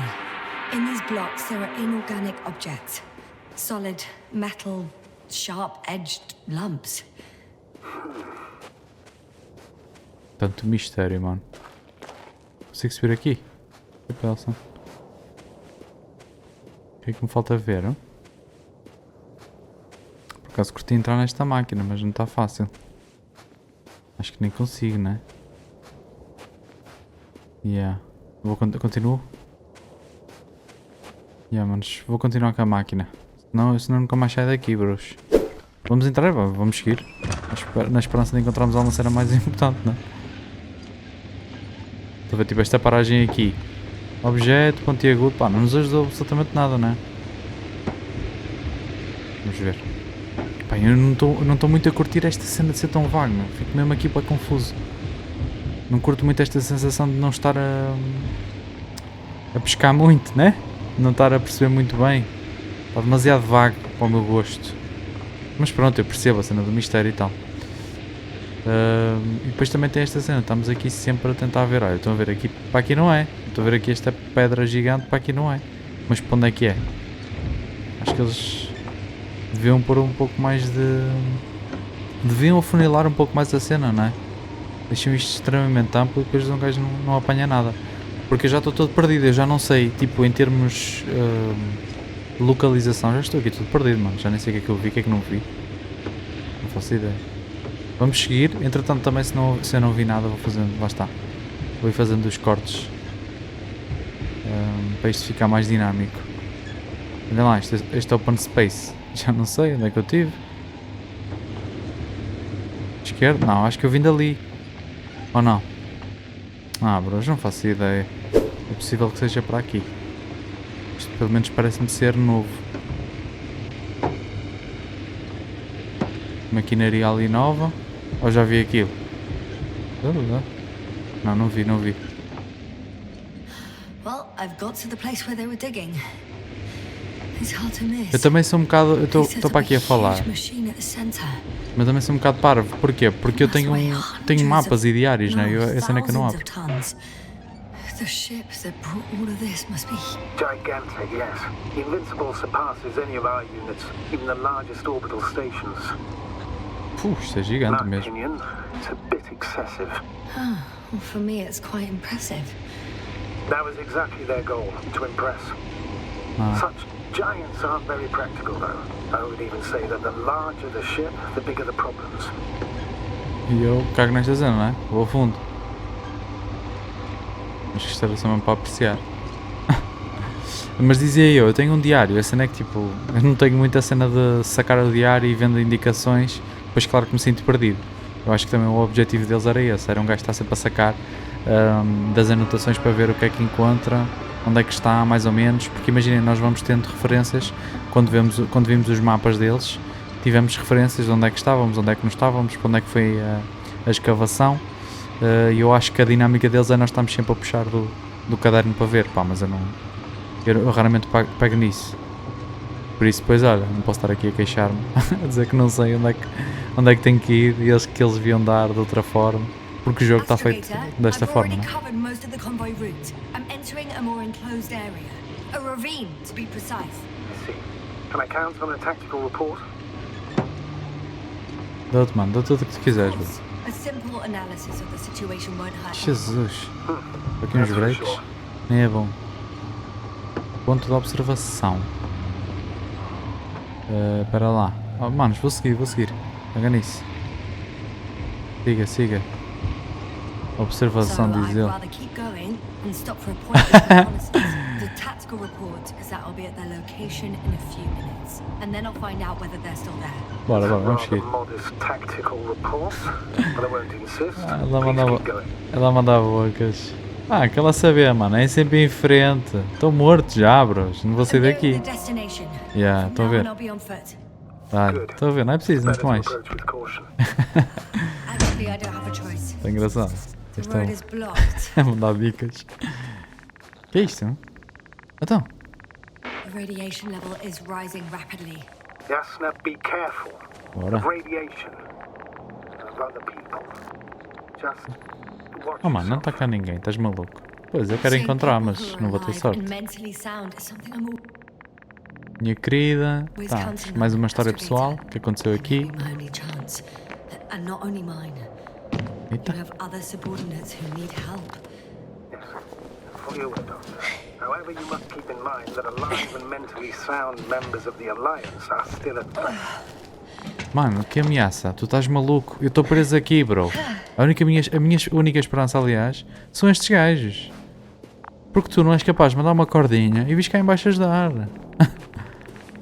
In these blocks there are inorganic objects. Solid, metal, sharp-edged lumps. Tanto mistério, mano. Consigo subir aqui? Que pelsa. O que é que me falta ver, não? Por acaso curti entrar nesta máquina, mas não está fácil. Acho que nem consigo, né? Continuo? Manos, vou continuar com a máquina. Senão nunca mais sai daqui, bros. Vamos entrar, vamos seguir. Na esperança de encontrarmos alguma cena mais importante, não é? Estou a ver tipo esta paragem aqui. Objeto, pontiagudo, pá, não nos ajudou absolutamente nada, né? Vamos ver. Pá, eu não estou muito a curtir esta cena de ser tão vago, não? Fico mesmo aqui para confuso. Não curto muito esta sensação de não estar a pescar muito, né? Não estar a perceber muito bem. Está demasiado vago para o meu gosto. Mas pronto, eu percebo a cena do mistério e tal. E depois também tem esta cena, estamos aqui sempre a tentar ver, olha, estão a ver aqui, para aqui não é, estou a ver aqui esta pedra gigante, para aqui não é, mas para onde é que é? Acho que eles deviam pôr um pouco mais deviam afunilar um pouco mais a cena, não é? Deixam isto extremamente amplo e depois um gajo não apanha nada, porque eu já estou todo perdido, eu já não sei, tipo, em termos de localização, já estou aqui todo perdido, mano, já nem sei o que é que eu vi, o que é que não vi, não faço ideia. Vamos seguir, entretanto também se eu não vi nada vou fazendo, lá está, vou ir fazendo os cortes para isto ficar mais dinâmico. Olha lá, este open space, já não sei onde é que eu tive. Esquerdo? Não, acho que eu vim dali. Ou não? Bros, não faço ideia. É possível que seja para aqui. Isto pelo menos parece-me ser novo. Maquinaria ali nova. Ou já vi aquilo? Não vi. Well, I've got to the place where they were digging. It's hard to miss. Eu também sou um bocado... Eu estou para aqui a falar. Mas também sou um bocado parvo. Porquê? Porque eu tenho mapas e diários, né? É a cena que eu não abro. The ship that brought all of this must be Gigantic, yes. Invincible surpasses any of our units, even the largest orbital stations. Isto é gigante In my mesmo. opinion, it's a bit excessive. well, for me it's quite impressive. That was exactly their goal, to impress. Such giants aren't very practical, though. I would even say that the larger the ship, the bigger the problems. E eu cago nesta cena, não é? Vou a fundo. Mas isto era só mesmo para apreciar. Mas dizia eu tenho um diário, a cena é que tipo, eu não tenho muita cena de sacar o diário e vendo indicações, depois claro que me sinto perdido. Eu acho que também o objetivo deles era esse, era um gajo estar sempre a sacar das anotações para ver o que é que encontra, onde é que está mais ou menos, porque imaginem, nós vamos tendo referências, quando vimos os mapas deles, tivemos referências de onde é que estávamos, onde é que não estávamos, para onde é que foi a escavação, e eu acho que a dinâmica deles é nós estamos sempre a puxar do caderno para ver, pá, mas eu raramente pego nisso. Por isso depois, olha, não posso estar aqui a queixar-me, a dizer que não sei onde é que tenho que ir, e que eles deviam dar de outra forma, porque o jogo está feito desta forma, não é? Dou-te, mano, dou tudo o que tu quiseres, bro. Jesus. Aqui uns breaks. Nem é bom. Ponto de observação. Para lá. Oh, manos, vou seguir. Pega nisso. Siga. Observação, diz ele. Bora, vamos seguir. Ela mandava bocas. Que ela saber, mano, é sempre em frente. Estou morto já, bros. Não vou sair daqui. Estou a ver. Estou a ver, não é preciso muito mais. Está engraçado. Isto é mandar dicas. Que é isto? Então. The radiation level is rising rapidly. Yasna, be careful. Bora. Of radiation. Of other people. Just watch Oh, mano, não está cá ninguém, estás maluco. Pois, eu quero encontrar, mas não vou ter sorte. Minha querida, tá, mais uma história pessoal que aconteceu aqui. Eita. However, you must keep in mind that alive and mentally sound members of the Alliance are still at threat. Mano, que ameaça? Tu estás maluco? Eu estou preso aqui, bro. A minha única esperança, aliás, são estes gajos. Porque tu não és capaz de mandar uma cordinha e vis cá em baixo ajudar.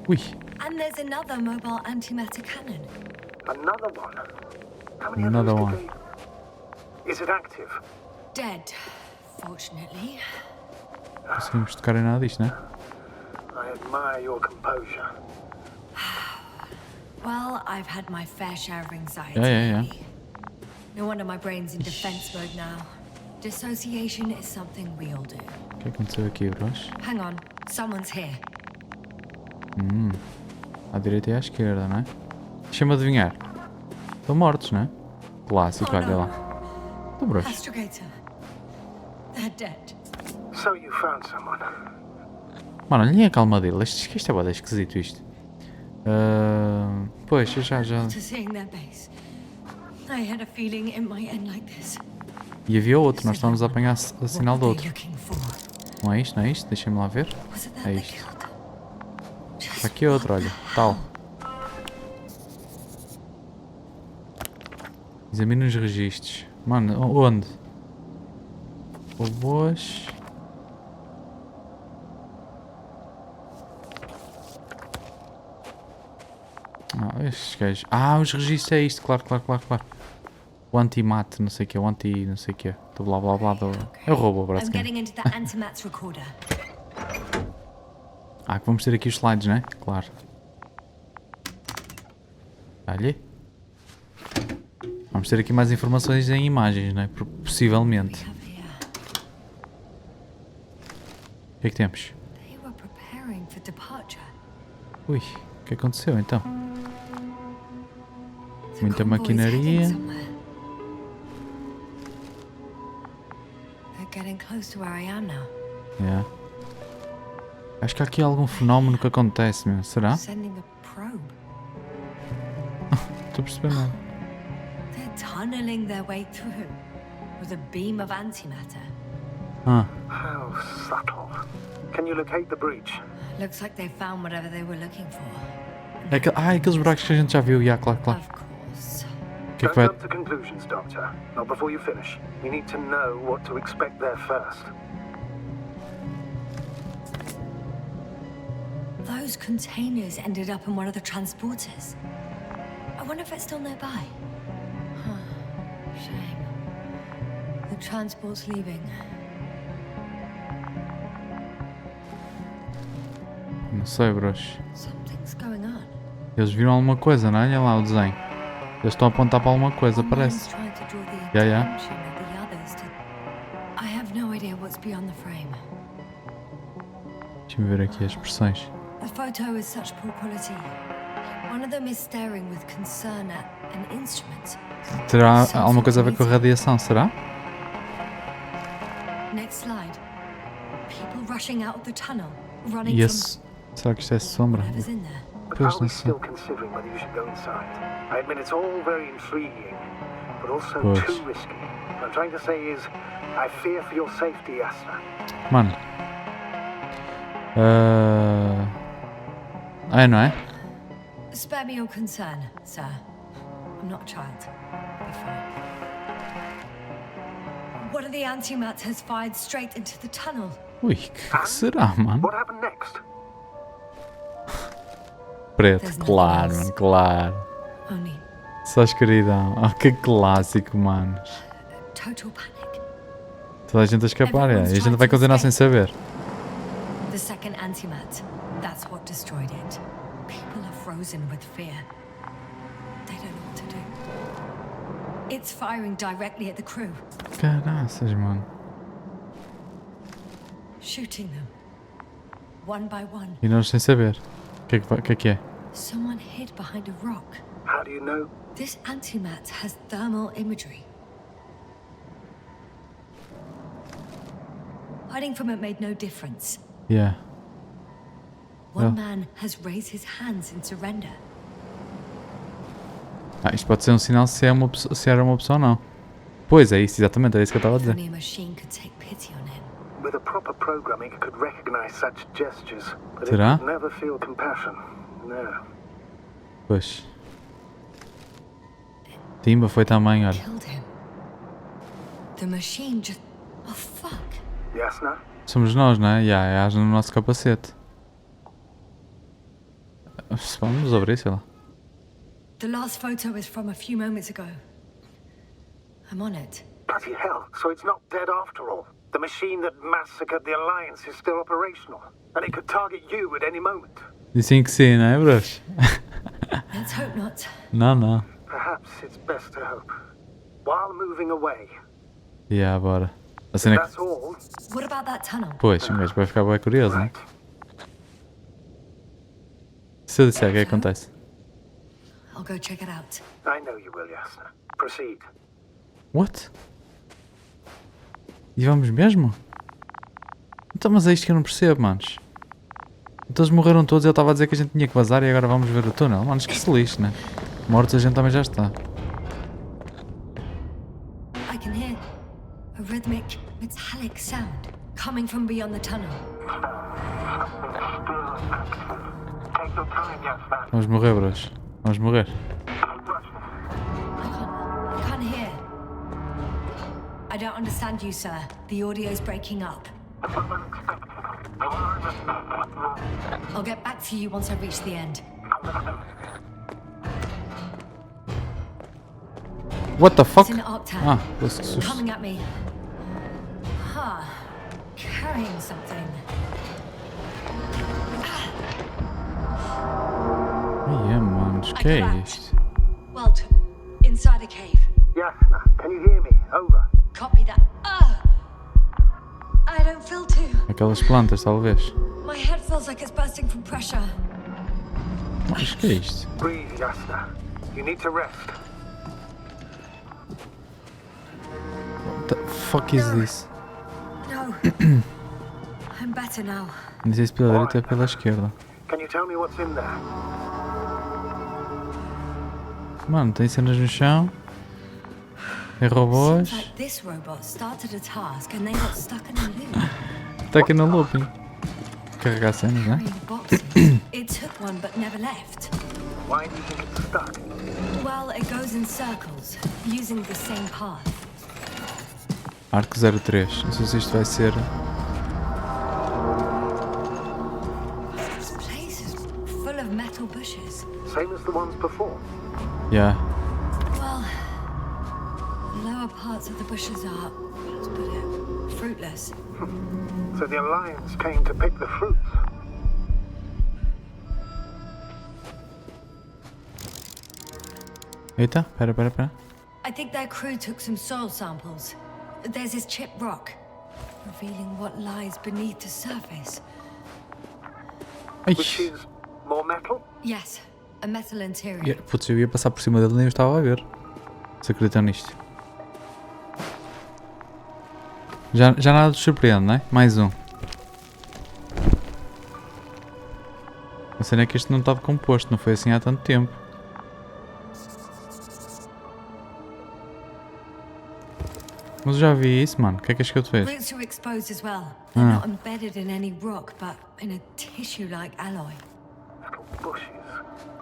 Ui. And there's another mobile antimatter cannon. Another one? How many Another others one. did they... Is it active? Dead, fortunately. Conseguimos tocar em nada disto, né? I admire your composure. Well, I've had my fair share of anxiety. Yeah. No wonder my brain's in defense mode now. Dissociation is something we all do. O que aconteceu aqui, bros? Hang on, someone's here. À direita e à esquerda, não é? Deixa-me adivinhar. Estão mortos, não é? Clássico, olha lá. Estão bros. Astrogator. They're dead. So you found someone. Mano, olhem a calma dele. Isto é bada esquisito isto. Pois, eu já. After seeing their base, I had a feeling it might end like this. E havia outro, nós estávamos a apanhar o sinal do outro. Looking for? Não é isto? Deixem-me lá ver. Was it É that they isto. killed? Está aqui outro, olha. Tal. Examina os registros. Mano, onde? Robôs. Estes gajos. Os registros é isto, claro. O anti-mate, não sei o que, o anti, não sei o que. Do blá blá blá. É o robô, I'm basicamente. getting into the antimatter recorder. Que vamos ter aqui os slides, né? Claro. Olha. Vamos ter aqui mais informações em imagens, né? Possivelmente. O que é que temos? They were preparing for departure. Ui, o que aconteceu então? The Muita convoy's maquinaria. heading somewhere. They're getting close to where I am now. Yeah. Acho que há aqui algum fenómeno que acontece, meu. Será? Sending a probe. Estou a perceber nada. They're tunneling their way through with a beam of antimatter. How subtle. Can you locate the breach? Looks like they found whatever they were looking for. Aqueles buracos que a gente já viu. Claro. Of course. O que é que Don't vai... jump to conclusions, Doctor. Not before you finish. You need to know what to expect there first. those containers ended up in one of the transporters. I wonder if it's still nearby. Huh. Shame. The transport's leaving. Não sei, bros. Something's going on. Eles viram alguma coisa, não é? Olha lá o desenho. Eles estão a apontar para alguma coisa, parece. Yeah. I have no idea what's beyond the frame. Deixa-me ver aqui as expressões. The photo is such poor quality. One of them is staring with concern at an instrument. Terá alguma coisa a ver com a radiação, será? Next slide. People rushing out of the tunnel, running Yes. Será que isto é sombra? from whatever's in there. The Pois, power não is sei. still considering whether you should go inside. I admit it's all very intriguing, but also Pois. too risky. What I'm trying to say is, I fear for your safety, Yasna. Mano. Não é? Spare me your concern, sir. I'm not a child. Be fine. One of the antimats has fired straight into the tunnel. Ui, que será, mano? What happened next? Preto, claro, mano, claro. Only Só escuridão. Oh, que clássico, mano. total panic. Toda a gente a escapar, é. E a gente vai continuar sem saber. The second antimat, that's what destroyed it. People are frozen with fear. They don't know what to do. It's firing directly at the crew, Caraças, mano. shooting them. One by one. E nós sem saber. O que é? Someone hid behind a rock. How do you know? This antimat has thermal imagery. Hiding from it made no difference. Yeah. One man has raised his hands in surrender. Isto pode ser um sinal se era uma pessoa ou não. Pois é isso, exatamente, é isso que eu estava a If dizer. only a machine could take pity on him. With a proper programming, it could recognize such gestures, but Será? it could never feel compassion. No. Pois. Timba foi também, olha. Killed him. The machine just... Oh, fuck. Yasna? Somos nós, não é? É a asa no nosso capacete. Vamos abrir, sei lá. The last photo is from a few moments ago. I'm on it. Bloody hell, so it's not dead after all. The machine that massacred the Alliance is still operational, and it could target you at any moment. Dizem que sim, não é, bros? Let's hope not. Não. Perhaps it's best to hope. While moving away. Bora. A cena é que... That's all. What about that tunnel? Pois, um gajo vai ficar bem curioso, não é? Se eu disser, o que é que acontece? I'll go check it out. I know you will, Yasna. Proceed. What? E vamos mesmo? Então, mas é isto que eu não percebo, manos. Então eles morreram todos e ele estava a dizer que a gente tinha que vazar e agora vamos ver o túnel. Manos, que se lixe, né? Mortos a gente também já está. I can hear a rhythmic, metallic sound coming from beyond the tunnel. Take your time, Yasna. Vamos morrer, bros. Vamos morrer. I can't hear. I don't understand you, sir. The audio's breaking up. I'll get back to you once I reach the end. What the fuck? It's in Octan. Ah, que susto. Coming at me. Huh. Carrying something. Ai, manos, que é isto? Well, inside a cave. Yasna, can you hear me? Over. Copy that. I don't feel too. Aquelas plantas, talvez. My head feels like it's bursting from pressure. Mas que é isto? Breathe, Yasna. You need to rest. What the fuck is this? No. I'm better now. Não sei se pela direita ou pela esquerda. Can you tell me what's in there? Mano, tem cenas no chão. Tem Seems robôs. like this robot started a task and then got stuck in a loop. Está aqui no looping. Carregar cenas, né? Carrying boxes. It took one but never left. Why do you think it's stuck? Well, it goes in circles, using the same path. Arco 03. Não sei se isto vai ser. This place is metal bushes. Same as the ones before. Yeah. Well, the lower parts of the bushes are, let's put it, fruitless. So the Alliance came to pick the fruits. Eita, pera. I think their crew took some soil samples. There's this chipped rock, revealing what lies beneath the surface. Ai. Which is more metal? Yes, a metal interior. Putz, eu ia passar por cima dele e nem eu estava a ver. Se acreditam nisto. Já nada te surpreende, não é? Mais um. A cena é que este não está decomposto, não foi assim há tanto tempo. Mas eu já vi isso, mano. O que é que és que eu te vejo? Roots are exposed as well. They're not embedded in any rock, but in a tissue-like alloy. Little bushes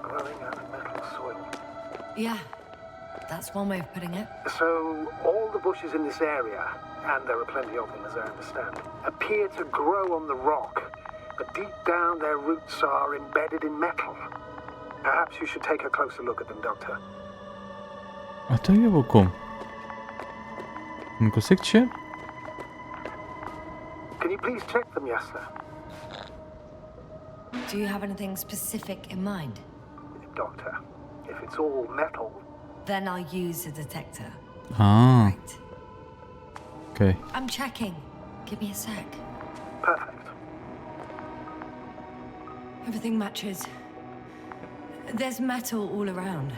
growing out of metal soil. Yeah, that's one way of putting it. So all the bushes in this area, and there are plenty of them as I understand, appear to grow on the rock, but deep down their roots are embedded in metal. Perhaps you should take a closer look at them, Doctor. Então eu vou como? Não consigo descer? Can you please check them, Yasna? Do you have anything specific in mind? Doctor, if it's all metal, Then I'll use a detector. Ah, Right. ok. I'm checking. Give me a sec. perfect. Everything matches. There's metal all around.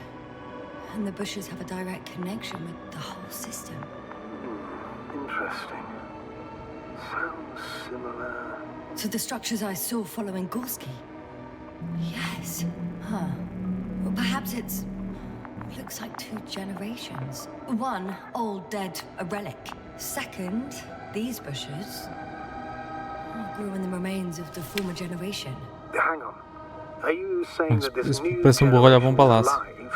And the bushes have a direct connection with the whole system. Interesting. Sounds similar. To the structures I saw following Gorski. Yes. Huh. Well, perhaps it's... looks like 2 generations. One, old, dead, a relic. Second, these bushes grew in the remains of the former generation. Hang on. Are you saying that this Isso new parece borrolho a bom generation is palácio. alive?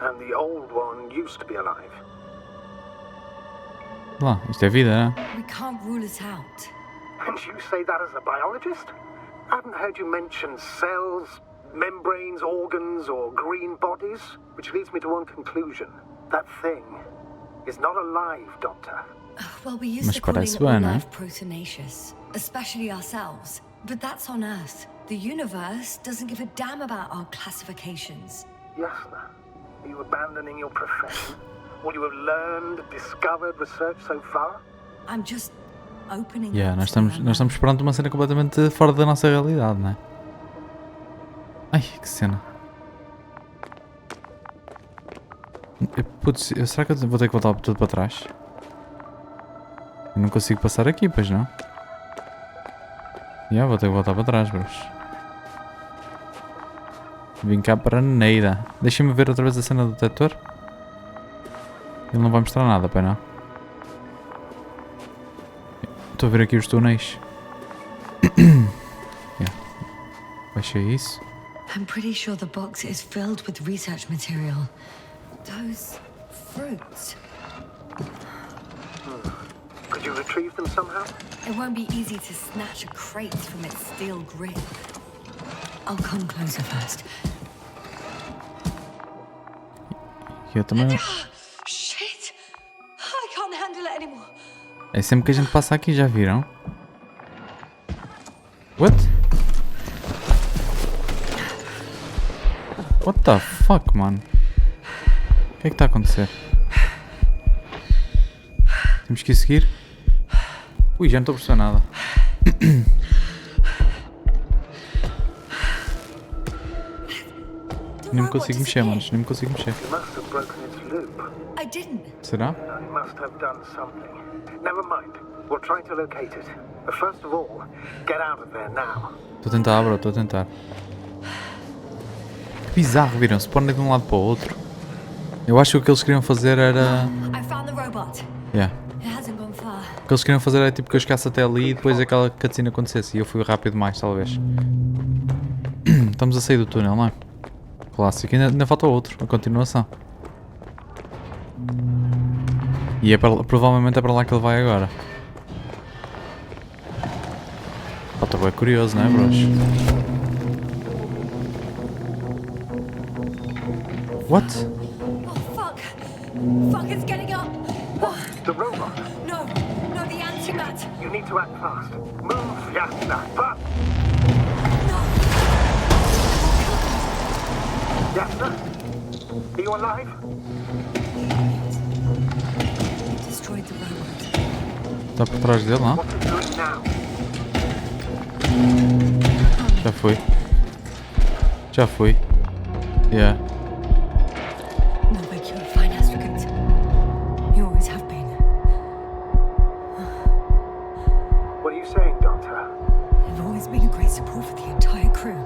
And the old one used to be alive? Lá, isto é vida, né? We can't rule it out. And you say that as a biologist? I haven't heard you mention cells, membranes, organs, or green bodies, which leads me to one conclusion. That thing is not alive, Doctor. Well, we used Mas to call parece it all bem, né? life proteinaceous, especially ourselves. But that's on Earth. The universe doesn't give a damn about our classifications. Yasna, are you abandoning your profession? All you have learned, discovered, researched so far? I'm just opening Yeah, up nós to learn estamos perante uma cena completamente fora da nossa realidade, não é? Ai, que cena. Putz, será que eu vou ter que voltar tudo para trás? Eu não consigo passar aqui, pois não? Vou ter que voltar para trás, bros. Vim cá para neira. Deixa-me ver outra vez a cena do detector. Ele não vai mostrar nada, pai, não? Estou a ver aqui os túneis. Baixei isso. I'm pretty sure the box is filled with research material. Those fruits. Could you retrieve them somehow? It won't be easy to snatch a crate from its steel grip. I'll come closer first. Eu também. Shit! I can't handle it anymore. É sempre que a gente passa aqui, já viram? What? What the fuck, mano? O que é que está a acontecer? Temos que ir seguir? Ui, já não estou a perceber nada. Nem me consigo mexer, manos. Nem me consigo mexer. You must have broken its loop. I didn't. Será? You must have done something. Never mind. We'll try to locate it. But first of all, get out of there now. Estou a tentar, bro. Estou a tentar. Que bizarro, viram? Se põem de um lado para o outro. Eu acho que o que eles queriam fazer era... I found the robot. Yeah. It hasn't gone far. O que eles queriam fazer era tipo que eu chegasse até ali e depois aquela cutscene acontecesse. E eu fui rápido demais, talvez. Estamos a sair do túnel, não é? Clássico. Ainda falta outro, a continuação. E é para, provavelmente é para lá que ele vai agora. Pá, estou bem curioso, não é, bros? What? Oh, fuck. Fuck, it's getting up. Oh, The robot. no, the antimat. You need to act fast. Move, Yasna. Fast. No. Yasna? Are you alive? It destroyed the robot. Está por trás dele, não? What's it doing now? Já foi. Já foi. Yeah. No big you're a fine astrogate. You always have been. What are you saying, Doctor? You've always been a great support for the entire crew.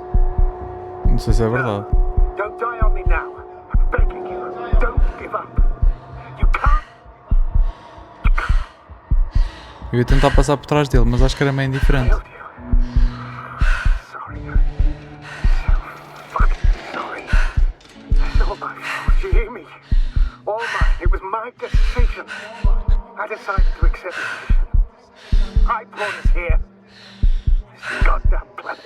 Não sei se é verdade. Don't die on me now. I'm begging you. Don't give up. You can't. Eu ia tentar passar por trás dele, mas acho que era meio indiferente. Killed you. Sorry. So fucking sorry. It's all my fault. You hear me? All mine. It was my decision. I decided to accept the mission. I brought us here. This goddamn planet.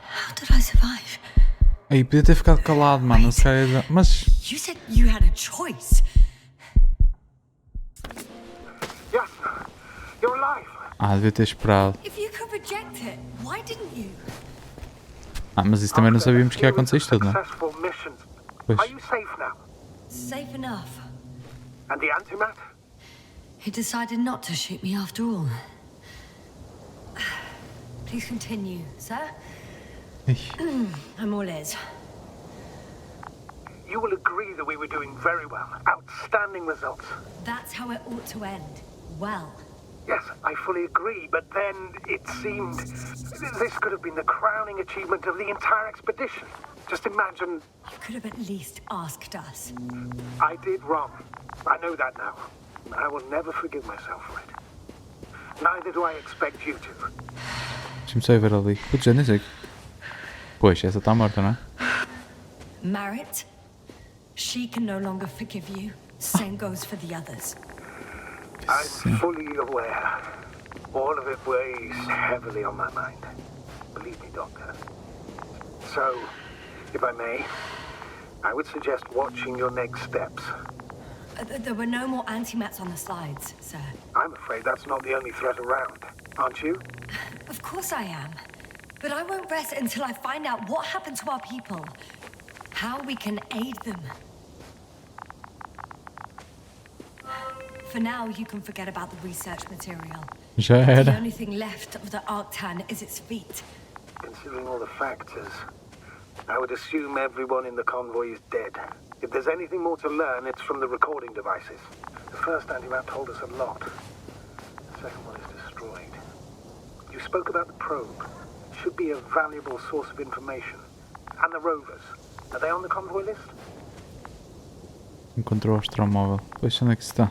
How did I survive? Aí podia ter ficado calado, mano. Se calhar... Mas... You said you had a choice. Yes, you're alive. Ah, devia ter esperado. If you could reject it, why didn't you? Ah, mas isso também não sabíamos que ia acontecer isto tudo, não? Successful missions. Pois. Are you safe now? Safe enough. And the antimat? He decided not to shoot me after all. Please continue, sir. I'm all ears. You will agree that we were doing very well. Outstanding results. That's how it ought to end. Well. Yes, I fully agree, but then it seemed this could have been the crowning achievement of the entire expedition. Just imagine. You could have at least asked us. I did wrong. I know that now. I will never forgive myself for it. Neither do I expect you to. Deixa-me só ir ver ali. Putz, eu nem sei. Pois, essa está morta, não é? Marit, she can no longer forgive you. Same goes for the others. I'm fully aware. All of it weighs heavily on my mind. Believe me, Doctor. So, if I may, I would suggest watching your next steps. There were no more antimats on the slides, sir. I'm afraid that's not the only threat around, aren't you? Of course I am. But I won't rest until I find out what happened to our people. How we can aid them. For now, you can forget about the research material. Já The era. only thing left of the Arctan is its feet. Considering all the factors, I would assume everyone in the convoy is dead. If there's anything more to learn, it's from the recording devices. The first antimat told us a lot. The second one is destroyed. You spoke about the probe. It should be a valuable source of information. And the rovers. Are they on the convoy list? Encontrou o astromóvel. Pois, onde é que está?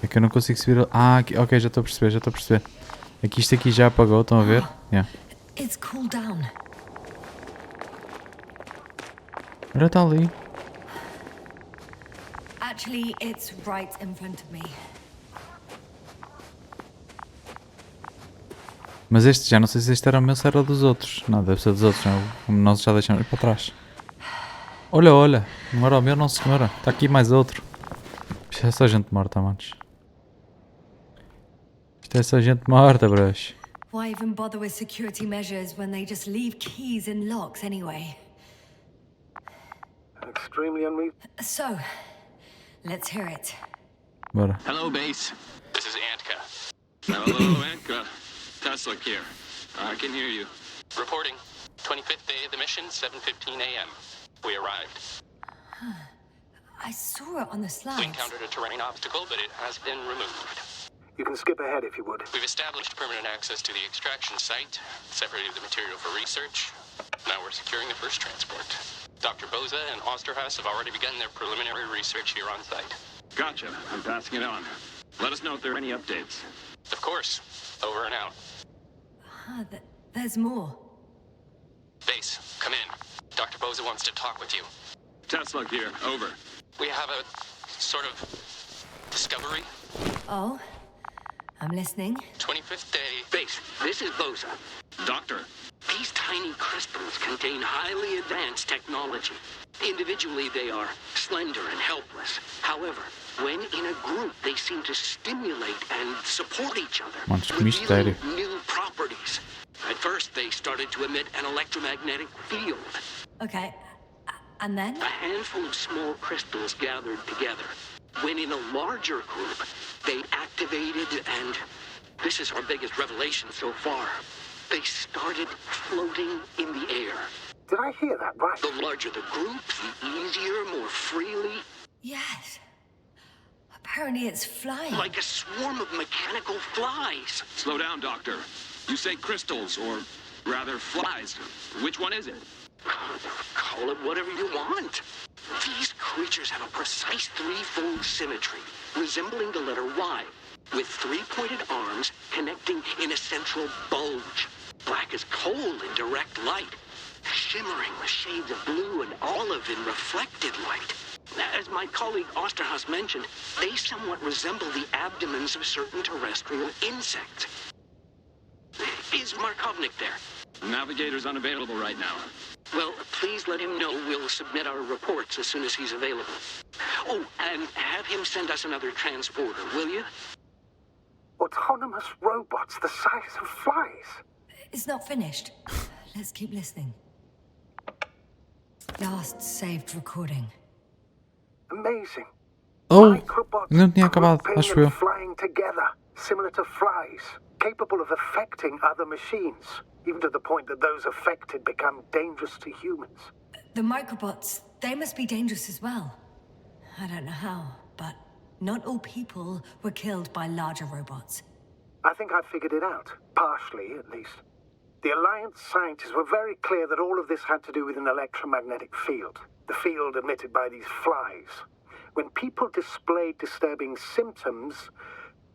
É que eu não consigo subir... Ah, aqui. Ok, já estou a perceber. Aqui, isto aqui já apagou, estão a ver? Yeah. It's cooled down. Olha, está ali. Actually, it's right in front of me. Mas este, já não sei se este era o meu, se era dos outros. Não, deve ser dos outros, não. Como nós já deixamos ir para trás. Olha. Não era o meu, não senhora. Está aqui mais outro. Isto é só gente morta, manos. Isto é só gente morta, bros. Why even bother with security measures when they just leave keys in locks anyway? Extremely unreasonable. So, let's hear it. Bora. Hello, base. This is Antka. Hello, Antka. Tesla here. I can hear you. Reporting. 25th day of the mission, 7:15 a.m. We arrived. I saw it on the We slides. encountered a terrain obstacle, but it has been removed. You can skip ahead if you would. We've established permanent access to the extraction site, separated the material for research. Now we're securing the first transport. Dr. Boza and Osterhaus have already begun their preliminary research here on site. Gotcha. I'm passing it on. Let us know if there are any updates. Of course. Over and out. There's more. Base, come in. Dr. Boza wants to talk with you. Tesla here. Over. We have a sort of discovery. Oh, I'm listening. 25th day. Base, this is Boza. Doctor. Peacetime. tiny crystals contain highly advanced technology. Individually, they are slender and helpless. However, when in a group, they seem to stimulate and support each other, Mano, que revealing mistério. new properties. At first, they started to emit an electromagnetic field. Okay, and then? A handful of small crystals gathered together. When in a larger group, they activated and... this is our biggest revelation so far. They started floating in the air. Did I hear that right? The larger the group, the easier, more freely. Yes. Apparently it's flying. Like a swarm of mechanical flies. Slow down, Doctor. You say crystals, or rather flies. Which one is it? Call it whatever you want. These creatures have a precise threefold symmetry, resembling the letter Y, with three-pointed arms connecting in a central bulge. Black as coal in direct light, shimmering with shades of blue and olive in reflected light. As my colleague Osterhaus mentioned, they somewhat resemble the abdomens of certain terrestrial insects. Is Markovnik there? Navigator's unavailable right now. Well, please let him know we'll submit our reports as soon as he's available. Oh, and have him send us another transporter, will you? Autonomous robots the size of flies. It's not finished. Let's keep listening. Last saved recording. Amazing. Oh, Microbots não tinha acabado, grouping acho and eu. flying together, similar to flies, capable of affecting other machines, even to the point that those affected become dangerous to humans. The microbots, they must be dangerous as well. I don't know how, but not all people were killed by larger robots. I think I figured it out, partially at least. The Alliance scientists were very clear that all of this had to do with an electromagnetic field, the field emitted by these flies. When people displayed disturbing symptoms,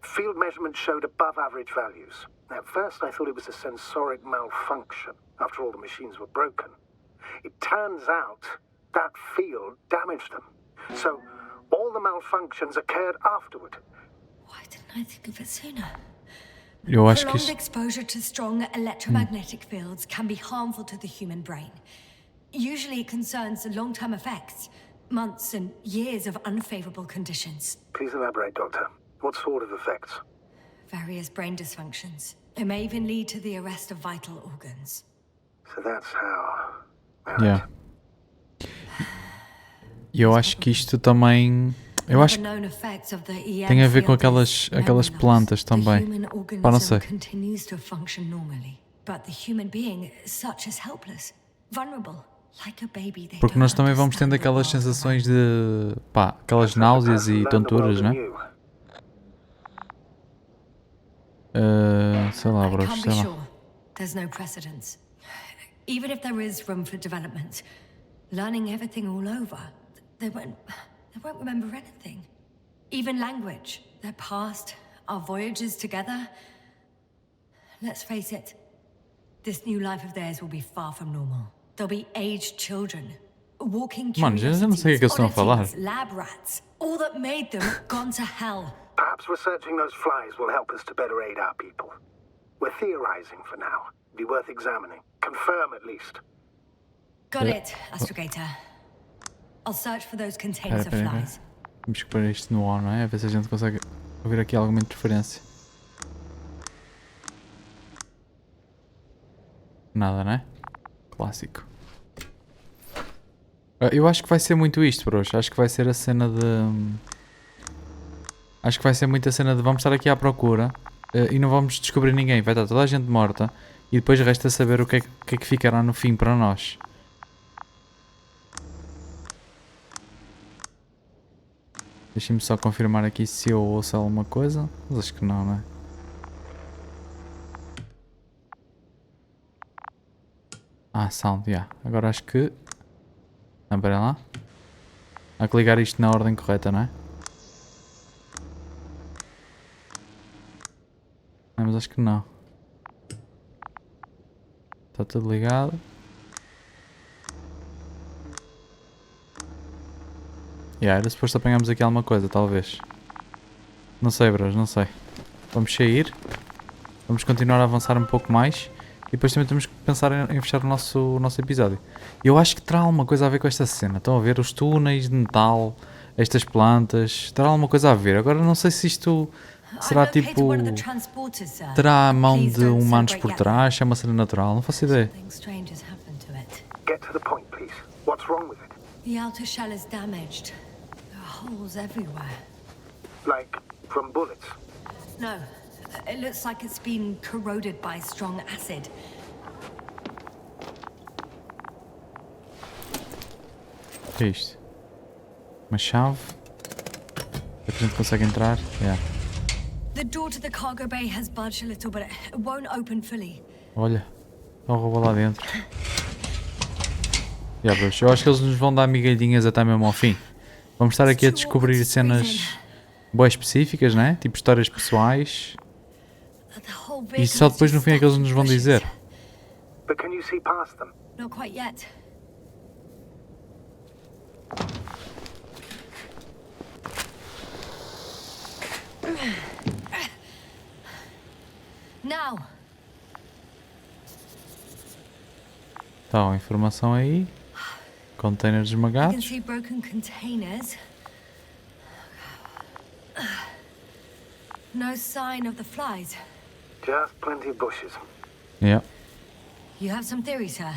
field measurements showed above average values. At first I thought it was a sensoric malfunction, after all the machines were broken. It turns out that field damaged them. So all the malfunctions occurred afterward. Why didn't I think of it sooner? Eu acho que Prolonged isso... exposure to strong electromagnetic fields can be harmful to the human brain. Usually it concerns long-term effects, months and years of unfavorable conditions. Please elaborate, Doctor. What sort of effects? Various brain dysfunctions. It may even lead to the arrest of vital organs. So that's how... Yeah. E eu acho que isto também... Eu acho que tem a ver com aquelas plantas também. Pá, não sei. Porque nós também vamos tendo aquelas sensações de... pá, aquelas náuseas e tonturas, né? Sei lá, bros, sei lá. There's no precedence. Even if there is room for development, learning everything all over, they won't remember anything. Even language, their past, our voyages together. Let's face it, this new life of theirs will be far from normal. They'll be aged children, walking Mano, já não sei o que eles estão a falar. lab rats, all that made them gone to hell. Perhaps researching those flies will help us to better aid our people. We're theorizing for now. It'd be worth examining. Confirm at least. Got it, Astrogator. I'll search for those containers of flies. Vamos pôr isto no ar, não é? A ver se a gente consegue ouvir aqui alguma interferência. Nada, não é? Clássico. Eu acho que vai ser muito isto, bros. Acho que vai ser a cena de... Acho que vai ser muito a cena de vamos estar aqui à procura e não vamos descobrir ninguém. Vai estar toda a gente morta e depois resta saber o que é que ficará no fim para nós. Deixem-me só confirmar aqui se eu ouço alguma coisa. Mas acho que não, não é? Ah, sound, yeah. Agora acho que... Não, pera lá. Há que ligar isto na ordem correta, não é? Não, mas acho que não. Está tudo ligado. Era suposto apanharmos aqui alguma coisa, talvez. Não sei, bros, não sei. Vamos sair. Vamos continuar a avançar um pouco mais. E depois também temos que pensar em fechar o nosso episódio. Eu acho que terá alguma coisa a ver com esta cena. Estão a ver os túneis de metal, estas plantas, terá alguma coisa a ver. Agora não sei se isto será tipo... terá a mão de humanos por trás, é uma cena natural, não faço ideia. Get to the point, please. What's wrong with it? The outer shell is damaged. There are holes everywhere. Like from bullets? No, it looks like it's been corroded by strong acid. O que é isto? Uma chave? É que a gente consegue entrar? Yeah. The door to the cargo bay has budged a little, but it won't open fully. Olha, está um robô lá dentro. Yeah, bros, eu acho que eles nos vão dar migalhinhas até mesmo ao fim. Vamos estar aqui a descobrir cenas boas específicas, né? Tipo histórias pessoais. E só depois no fim é que eles nos vão dizer. But can you see past them? Not quite yet. Now. Então, a informação aí. Containers You can esmagados. see broken containers. No sign of the flies. Just plenty of bushes. Yeah. You have some theories, sir?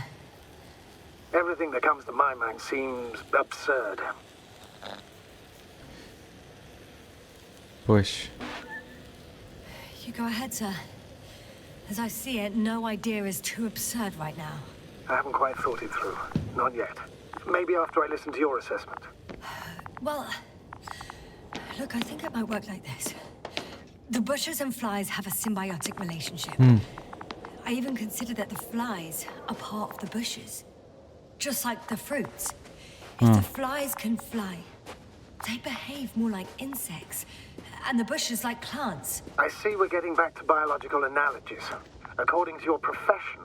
Everything that comes to my mind seems absurd. Pois. You go ahead, sir. As I see it, no idea is too absurd right now. I haven't quite thought it through. Not yet. Maybe after I listen to your assessment. Well, look, I think it might work like this. The bushes and flies have a symbiotic relationship. I even consider that the flies are part of the bushes. Just like the fruits. If the flies can fly, they behave more like insects. And the bushes like plants. I see we're getting back to biological analogies. According to your profession,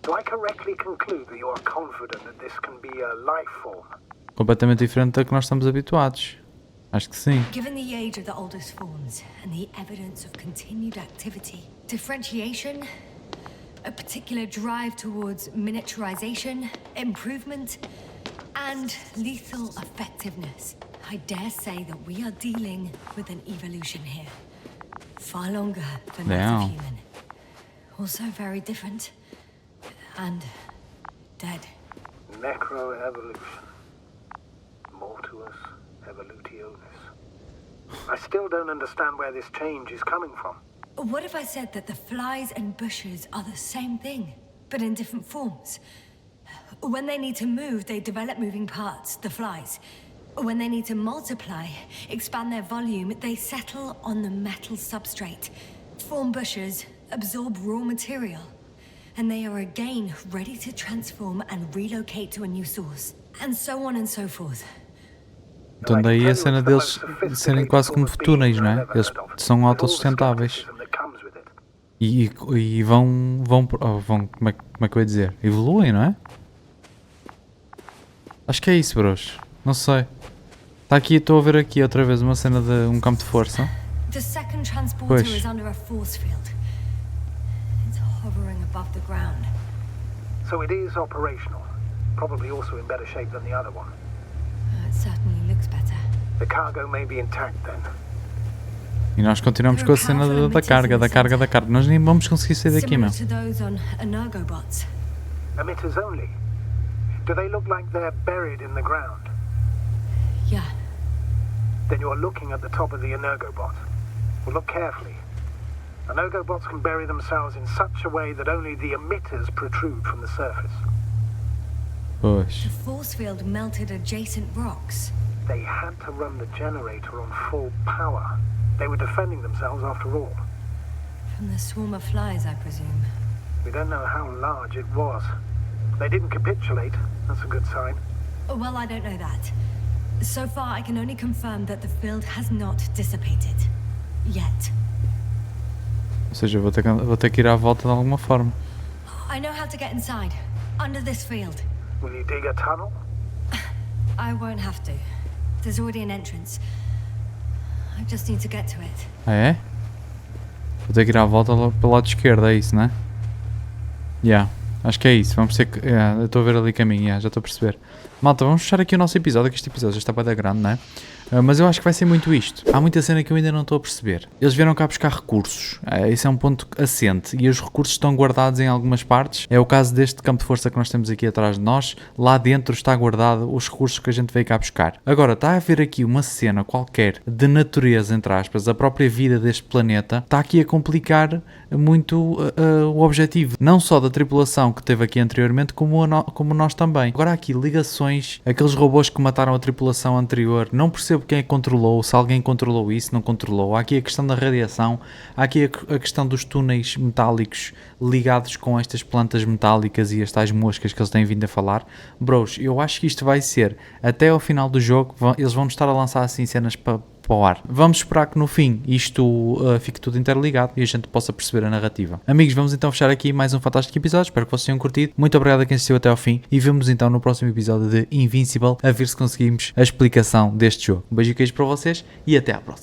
do I correctly conclude that you are confident that this can be a life form? Completamente diferente da que nós estamos habituados. Acho que sim. Given the age of the oldest forms and the evidence of continued activity, differentiation, a particular drive towards miniaturization, improvement, and lethal effectiveness, I dare say that we are dealing with an evolution here. Far longer than that Damn. of human. Also very different. And dead. Necroevolution. Mortuus evolutionis. I still don't understand where this change is coming from. What if I said that the flies and bushes are the same thing, but in different forms? When they need to move, they develop moving parts, the flies. When they need to multiply, expand their volume, they settle on the metal substrate, form bushes, absorb raw material. And they are again ready to transform and relocate to a new source. And so on and so forth. Então daí a cena deles serem quase como túneis, não é? Eles são autossustentáveis. E vão, como é que eu ia dizer? Evoluem, não é? Acho que é isso, bros. Não sei. Está aqui, estou a ver aqui outra vez uma cena de um campo de força. The second transporter is under a force field. It's hovering above the ground. So it is operational. Probably also in better shape than the other one. It certainly looks better. The cargo may be intact then. E nós continuamos com a cena da carga. Nós nem vamos conseguir sair daqui, meu. Similar to those on energobots. Emitters only? Do they look like they're buried in the ground? Yeah. Then you're looking at the top of the energobot. Well, look carefully. Energobots can bury themselves in such a way that only the emitters protrude from the surface. Pois. The force field melted adjacent rocks. They had to run the generator on full power. They were defending themselves after all. From the swarm of flies, I presume. We don't know how large it was. They didn't capitulate. That's a good sign. Well, I don't know that. So far, I can only confirm that the field has not dissipated. Yet. Ou seja, vou ter que ir à volta de alguma forma. I know how to get inside. Under this field. Will you dig a tunnel? I won't have to. There's already an entrance. I just need to get to it. Ah, é? Vou ter que ir à volta pelo lado esquerdo, é isso, não é? Yeah, acho que é isso. Vamos ter que... eu estou a ver ali caminho, já estou a perceber. Malta, vamos fechar aqui o nosso episódio, que este episódio já está bem grande, não é? Mas eu acho que vai ser muito isto. Há muita cena que eu ainda não estou a perceber. Eles vieram cá buscar recursos. Esse é um ponto assente. E os recursos estão guardados em algumas partes. É o caso deste campo de força que nós temos aqui atrás de nós. Lá dentro está guardado os recursos que a gente veio cá buscar. Agora, está a haver aqui uma cena qualquer de natureza, entre aspas. A própria vida deste planeta está aqui a complicar muito o objetivo. Não só da tripulação que teve aqui anteriormente, como nós também. Agora há aqui ligações. Aqueles robôs que mataram a tripulação anterior. Não percebo quem é que controlou, se alguém controlou isso, não controlou. Há aqui a questão da radiação, há aqui a questão dos túneis metálicos ligados com estas plantas metálicas e as tais moscas que eles têm vindo a falar. Bros, eu acho que isto vai ser, até ao final do jogo, eles vão estar a lançar assim cenas para o ar. Vamos esperar que no fim isto fique tudo interligado e a gente possa perceber a narrativa. Amigos, vamos então fechar aqui mais um fantástico episódio. Espero que vocês tenham curtido. Muito obrigado a quem assistiu até ao fim e vemos então no próximo episódio de Invincible a ver se conseguimos a explicação deste jogo. Um beijo e queijo para vocês e até à próxima.